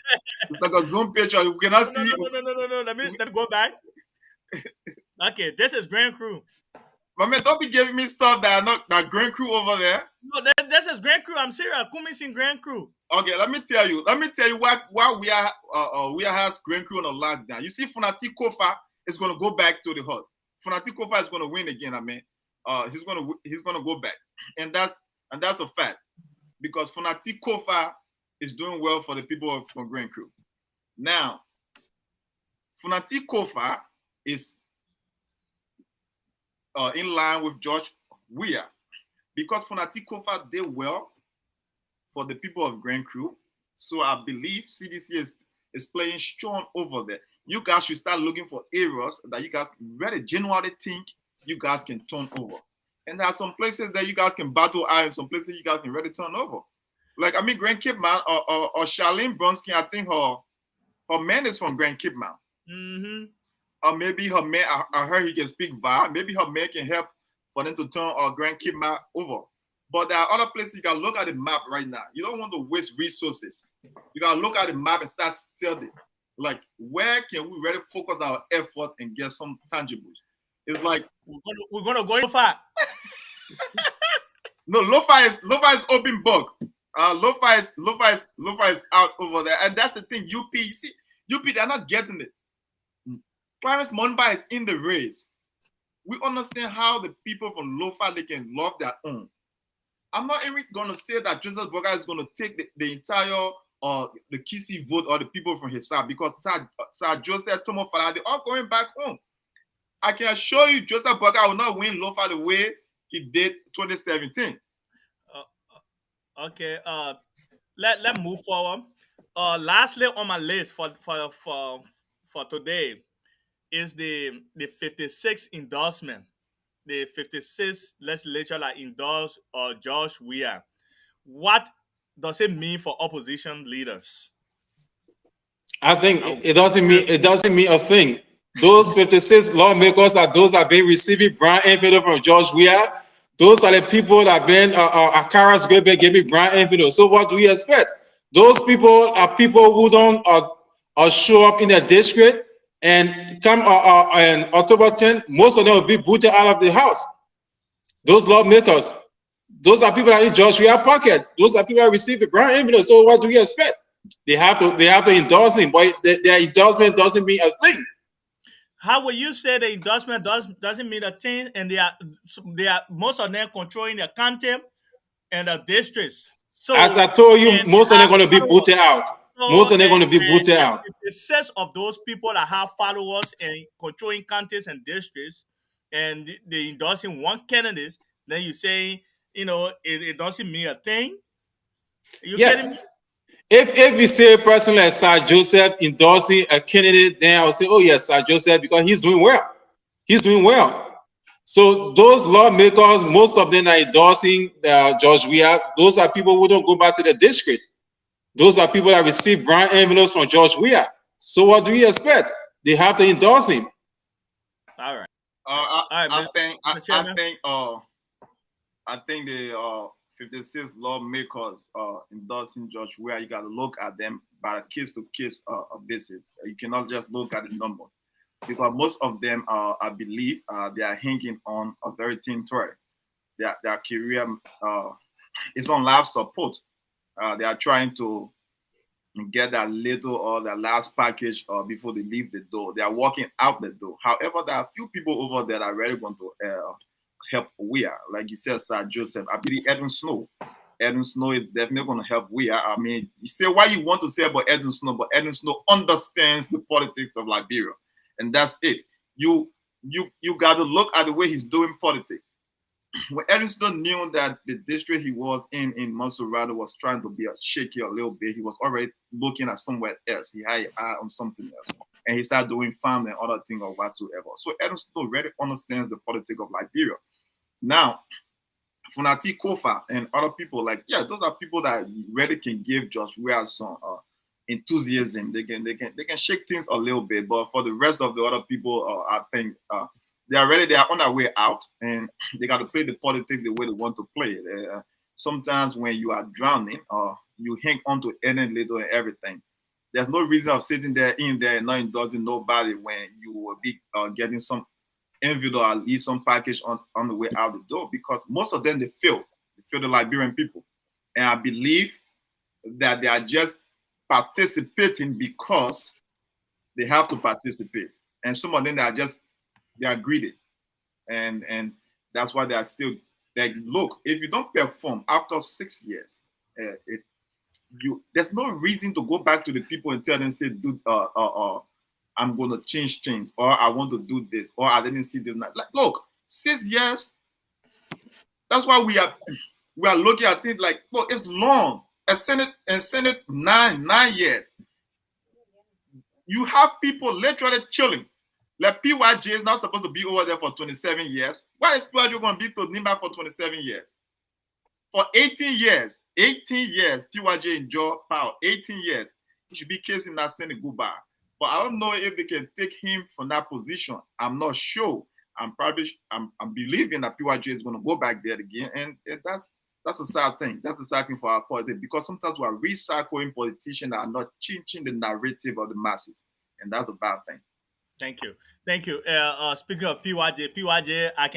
It's like a zoom picture. You cannot see. No. Let me go back. Okay, this is Grand Crew. But man, don't be giving me stuff that are not that Grand Crew over there. No, this is Grand Crew. I'm serious. Cummings in Grand Crew. Okay, let me tell you why we has Grand Crew on a lockdown. You see, Funati Kofa is going to go back to the horse. Funati Kofa is going to win again. I mean, he's going to go back, and that's a fact, because Funati Kofa is doing well for the people from Grand Crew. Now, Funati Kofa is in line with George Weah, because Funati Kofa did well for the people of Grand Crew. So I believe CDC is playing strong over there. You guys should start looking for areas that you guys really genuinely think you guys can turn over. And there are some places that you guys can battle out, and some places you guys can really turn over. Like, I mean, Grand Cape Man or Charlene Bronsky, I think her man is from Grand Cape Man. Mm-hmm. Or maybe her man, I heard he can speak VAR. Maybe her man can help for them to turn Grand Cape Man over. But there are other places you can look at the map right now. You don't want to waste resources. You got to look at the map and start studying. Like, where can we really focus our effort and get some tangibles? It's like we're gonna go far. No, Lo-Fi is open book. Lo-Fi is out over there, and that's the thing. UP, you see, UP, they're not getting it. Clarence Monba is in the race. We understand how the people from Lo-Fi, they can love their own. I'm not even gonna say that Joseph Boga is gonna take the entire the Kisi vote or the people from his side, because Sir Joseph Tomo Fala, they all going back home. I can assure you, Joseph Boga will not win Lo-Fi the way he did 2017. Okay. Let move forward. Lastly on my list for today is the 56th endorsement. The 56th legislature that endorsed George Weah. What does it mean for opposition leaders? I think it doesn't mean a thing. Those 56 lawmakers are those that have been receiving brand envelope from George Weah. Those are the people that have been Akara's giving brand envelope. So what do we expect? Those people are people who don't show up in their district, and come on October 10th, most of them will be booted out of the house. Those lawmakers, those are people that in George Weah pocket. Those are people that receive the brand envelope. So what do we expect? They have to endorse him, but their endorsement doesn't mean a thing. How will you say the endorsement doesn't mean a thing, and they are most of them controlling the county and the districts? So as I told you, most of them are going to be booted out. Most of them are going to be booted out. The sense of those people that have followers and controlling counties and districts, and they endorsing one candidate, then you say, it doesn't mean a thing. Are you kidding me? If you say a person like Sir Joseph endorsing a candidate, then I will say, oh yes, Sir Joseph, because he's doing well. He's doing well. So those lawmakers, most of them are endorsing George Weah. Those are people who don't go back to the district. Those are people that receive brand envelopes from George Weah. So what do we expect? They have to endorse him. All right. I think the 56 lawmakers endorsing George Weah, you got to look at them by a case-to-case basis. You cannot just look at the number, because most of them, I believe, they are hanging on a very thin thread. Their career is on life support. They are trying to get that little or that last package before they leave the door. They are walking out the door. However, there are a few people over there that are really going to help Weah. Like you said, Sir Joseph, I believe Edwin Snow. Edwin Snow is definitely going to help Weah. I mean, you say what you want to say about Edwin Snow, but Edwin Snow understands the politics of Liberia, and that's it. You got to look at the way he's doing politics. When Edwin Snow knew that the district he was in Monserrado was trying to be shaky a little bit, he was already looking at somewhere else. He had an eye on something else, and he started doing farm and other things or whatsoever. So Edwin Snow really understands the politics of Liberia. Now, Funati Kofa and other people, those are people that really can give George Weah some enthusiasm. They can shake things a little bit, but for the rest of the other people, I think they are on their way out, and they got to play the politics the way they want to play it. Sometimes when you are drowning, you hang on to any little and everything. There's no reason of sitting there and not endorsing nobody when you will be getting some envelope, at least some package on the way out the door, because most of them, they fail the Liberian people. And I believe that they are just participating because they have to participate. And some of them, they are greedy. And that's why they are still like, look, if you don't perform after 6 years, there's no reason to go back to the people and tell them, say, I'm going to change things, or I want to do this, or I didn't see this. Like, look, 6 years. That's why we are looking at things like, look, it's long. Senate 9 years. You have people literally chilling. Like PYJ is not supposed to be over there for 27 years. Why is PYJ going to be to Nimba for 27 years? For 18 years, PYJ enjoy power. 18 years. He should be casing that Senate goodbye. But I don't know if they can take him from that position. I'm not sure. I'm believing that PYJ is going to go back there again. And that's a sad thing. That's a sad thing for our politics, because sometimes we are recycling politicians that are not changing the narrative of the masses. And that's a bad thing. Thank you. Speaking of PYJ, I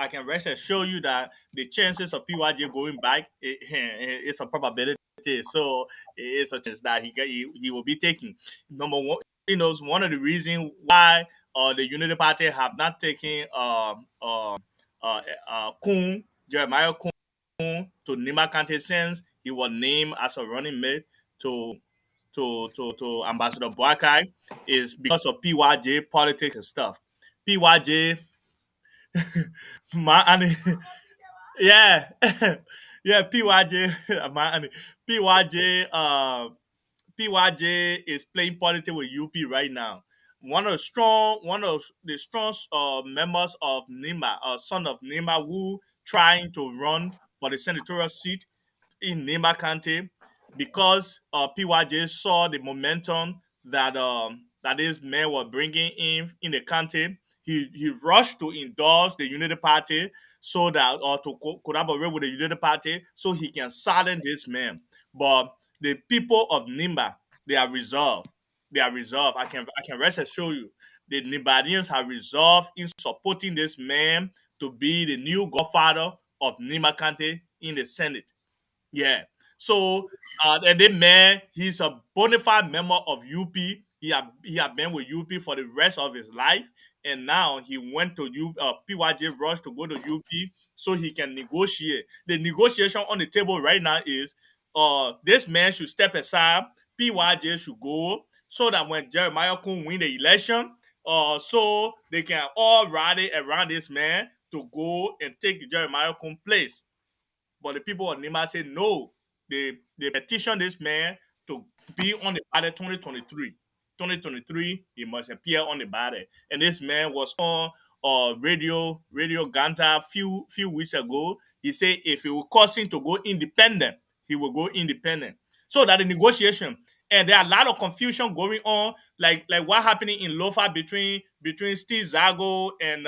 can rest assure you that the chances of PYJ going back, it's a probability. So it's a chance that he will be taking. Number one, one of the reasons why the Unity Party have not taken Jeremiah Kun to Nimba County since he was named as a running mate to Ambassador Boakai is because of PYJ politics and stuff. PYJ, yeah, yeah, PYJ is playing politics with UP right now. One of the strong members of Nimba, son of Nimba, who trying to run for the senatorial seat in Nimba County, because PYJ saw the momentum that this man was bringing in the county. He rushed to endorse the Unity Party so that, or to collaborate with the Unity Party so he can silence this man. But the people of Nimba, they are resolved. They are resolved. I can rest assure you, the Nimbadians have resolved in supporting this man to be the new godfather of Nimba County in the Senate. Yeah. So the man, he's a bona fide member of UP. He had been with UP for the rest of his life, and now he went to PYJ Rush to go to UP so he can negotiate. The negotiation on the table right now is this man should step aside, PYJ should go, so that when Jeremiah Kun win the election, so they can all rally around this man to go and take Jeremiah Kun's place. But the people of Nimba say no. They petition this man to be on the ballot 2023. 2023, he must appear on the ballot. And this man was on Radio Ganta few weeks ago. He said if it will cause him to go independent, he will go independent. So that the negotiation, and there are a lot of confusion going on, like what happening in Lofa between Steve Zago and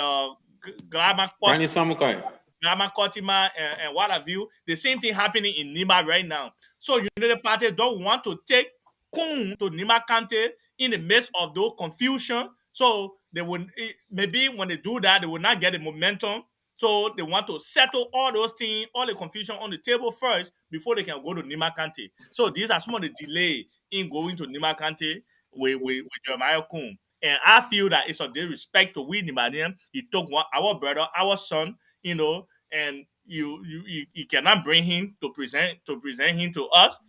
Glama Rani Samukai. Grama Kotima and what have you. The same thing happening in Nimba right now. So Unity Party don't want to take Kun to Nimba County in the midst of those confusion. So they would maybe when they do that, they will not get the momentum. So they want to settle all those things, all the confusion on the table first before they can go to Nimba County. So these are some of the delay in going to Nimba County with Jeremiah Kun. And I feel that it's a disrespect to we Nimbadian. He took our brother, our son, and you cannot bring him to present him to us,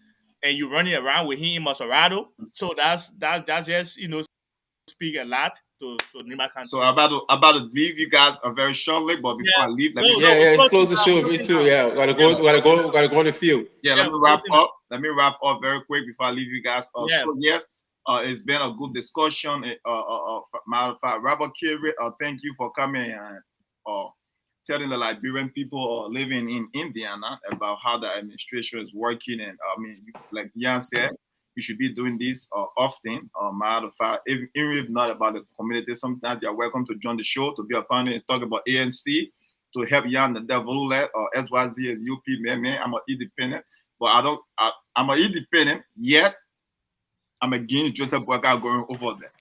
and you running around with him in Maserado. So that's just speak a lot to Nimba County. So I'm about to leave you guys very shortly, but before I leave, let's close the show. Me too. Yeah, gotta go on the field. Yeah, let me wrap up. Let me wrap up very quick before I leave you guys. So yes, it's been a good discussion. Matter of fact, Robert Kerry, thank you for coming and telling the Liberian people living in Indiana about how the administration is working. And I mean, like Jan said, we should be doing this often. Matter of fact, even if not about the community, sometimes you're welcome to join the show to be a panel and talk about ANC to help Jan the devil or SYZ as UP man. I'm an independent, but I'm an independent yet. I'm against Joseph Boakai going over there.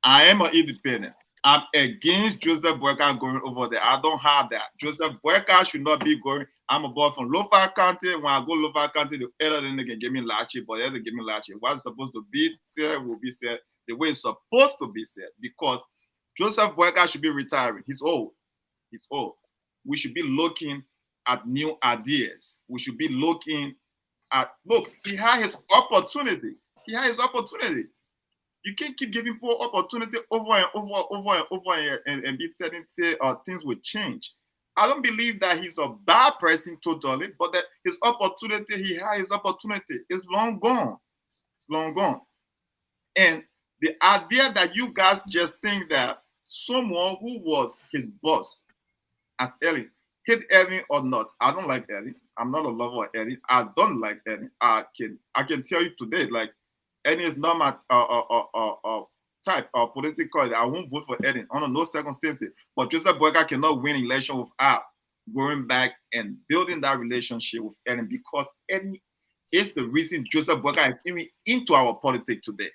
I am an independent. I'm against Joseph Boakai going over there. I don't have that. Joseph Boakai should not be going. I'm a boy from Lofa County. When I go Lofa County, the elder then they can give me lachi, but they have to give me lachi. What's supposed to be said will be said the way it's supposed to be said, because Joseph Boakai should be retiring. He's old. He's old. We should be looking at new ideas. We should be looking at, look, he had his opportunity. He had his opportunity. You can't keep giving people opportunity over and be telling say things will change. I don't believe that he's a bad person totally, but that his opportunity, he had his opportunity. It's long gone. It's long gone. And the idea that you guys just think that someone who was his boss, as Ellie, hate Ellie or not, I don't like Ellie. I'm not a lover of Ellie. I don't like Ellie. I can tell you today, like Ellie is not my type of political. I won't vote for Ellie under no circumstances. But Joseph Boyka cannot win election without going back and building that relationship with Ellie, because Ellie is the reason Joseph Boyka is even into our politics today.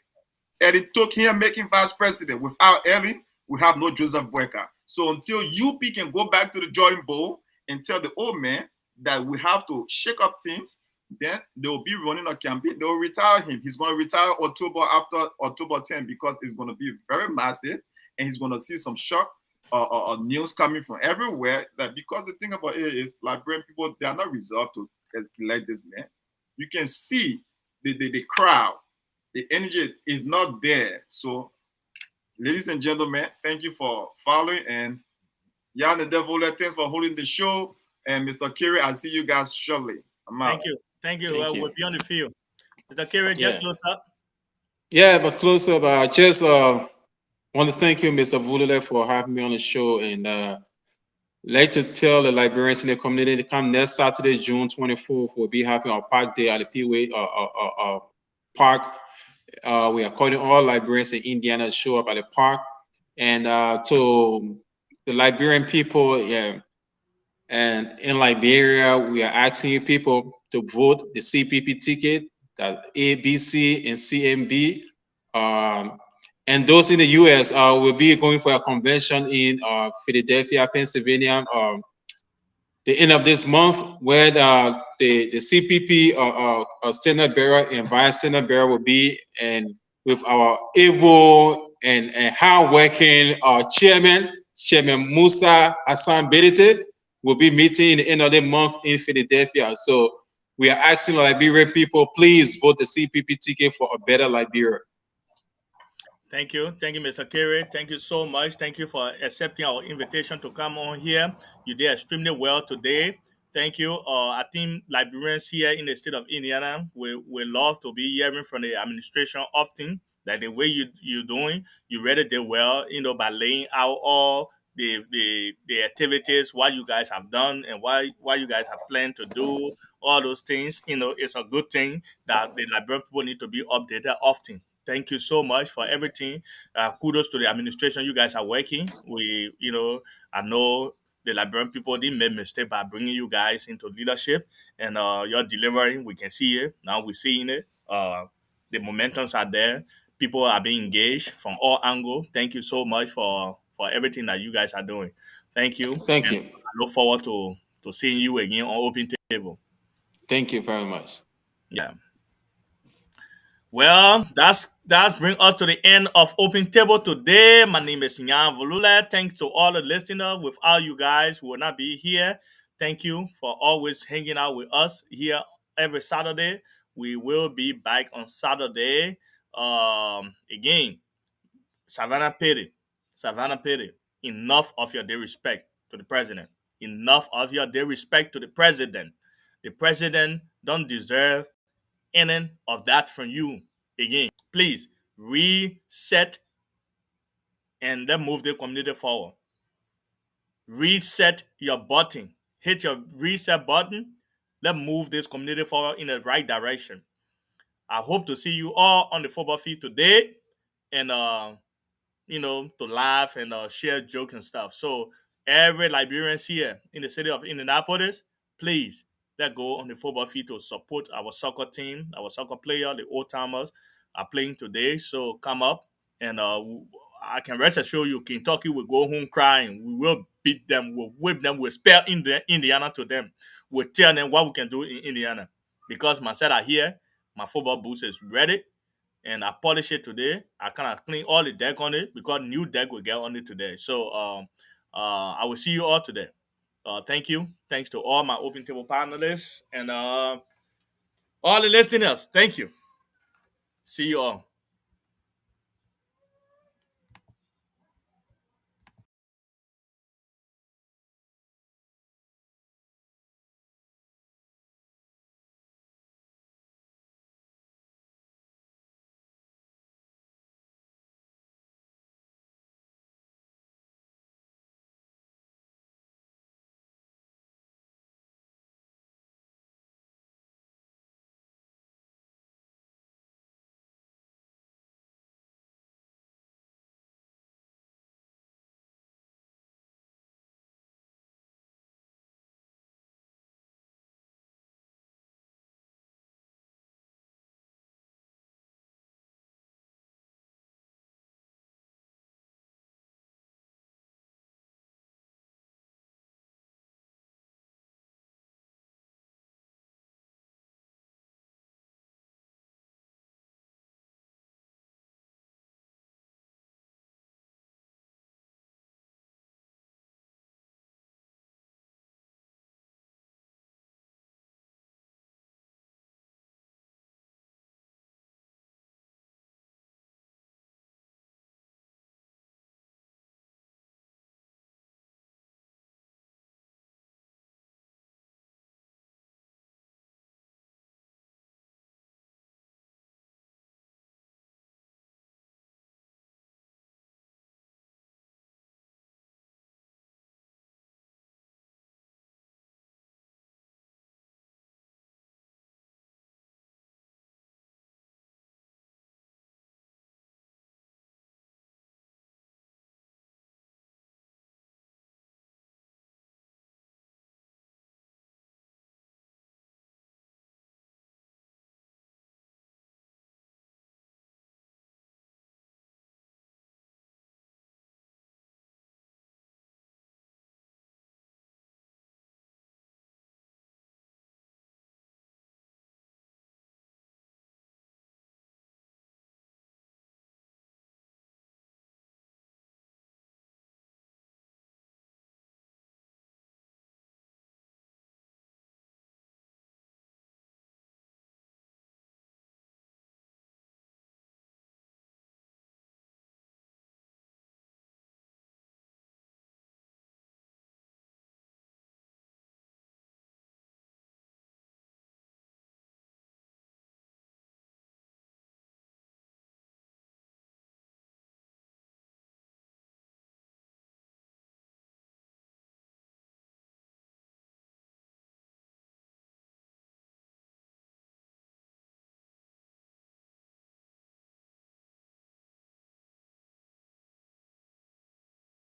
And it took him making vice president. Without Ellie, we have no Joseph Boyka. So until UP can go back to the drawing board and tell the old man that we have to shake up things, then they will be running a campaign. They will retire him. He's going to retire October after October 10 because it's going to be very massive, and he's going to see some shock news coming from everywhere. That because the thing about it is, Liberian people, they are not resolved to elect this man. You can see the crowd. The energy is not there. So, ladies and gentlemen, thank you for following. And Jan the Devil, thanks for holding the show. And Mr. Kerry, I'll see you guys shortly. I'm out. Thank you. Thank you. Thank you. We'll be on the field. Mr. Kerry, Yeah. get close up. Yeah, but close up. I just want to thank you, Mr. Vulile, for having me on the show, and like to tell the Liberians in the community to come next Saturday, June 24th. We'll be having our park day at the Peeway Park. We are calling all Liberians in Indiana to show up at the park, and to the Liberian people, yeah, and in Liberia, we are asking you people to vote the CPP ticket, that A, B, C, and CMB. And those in the U.S. Will be going for a convention in Philadelphia, Pennsylvania, the end of this month, where the CPP standard bearer and vice standard bearer will be, and with our able and hardworking Chairman Musa Hassan Bedite, will be meeting in the end of the month in Philadelphia. So we are asking Liberian people, please vote the CPP ticket for a better Liberia. Thank you, Mr. Kerry. Thank you so much. Thank you for accepting our invitation to come on here. You did extremely well today. Thank you. I think Liberians here in the state of Indiana we love to be hearing from the administration often. That the way you're doing, you really did well. By laying out all the activities, what you guys have done, and what you guys have planned to do. All those things. It's a good thing that the Liberian people need to be updated often. Thank you so much for everything. Kudos to the administration. You guys are working. I know the Liberian people didn't make mistake by bringing you guys into leadership, and you're delivering. We can see it now. We're seeing it. The momentums are there. People are being engaged from all angles. Thank you so much for everything that you guys are doing. Thank you. Thank you. I look forward to seeing you again on Open Table. Thank you very much. Yeah. Well, that's bring us to the end of Open Table today. My name is Nyan Volula. Thanks to all the listeners. Without you guys, we will not be here. Thank you for always hanging out with us here every Saturday. We will be back on Saturday. Again, Savannah Petty. Enough of your disrespect to the president. Enough of your disrespect to the president. The president don't deserve any of that from you. Again, please reset and then move the community forward. Reset your button. Hit your reset button. Let's move this community forward in the right direction. I hope to see you all on the football field today, and to laugh and share jokes and stuff. So every Liberians here in the city of Indianapolis, please let's go on the football field to support our soccer team, our soccer player, the old timers are playing today. So come up, and I can rest assure you, Kentucky will go home crying. We will beat them, we'll whip them, we'll spare Indiana to them. We'll tell them what we can do in Indiana. Because myself are here, my football boots is ready, and I polish it today. I kind of clean all the deck on it because new deck will get on it today. So I will see you all today. Thank you. Thanks to all my Open Table panelists and all the listeners. Thank you. See you all.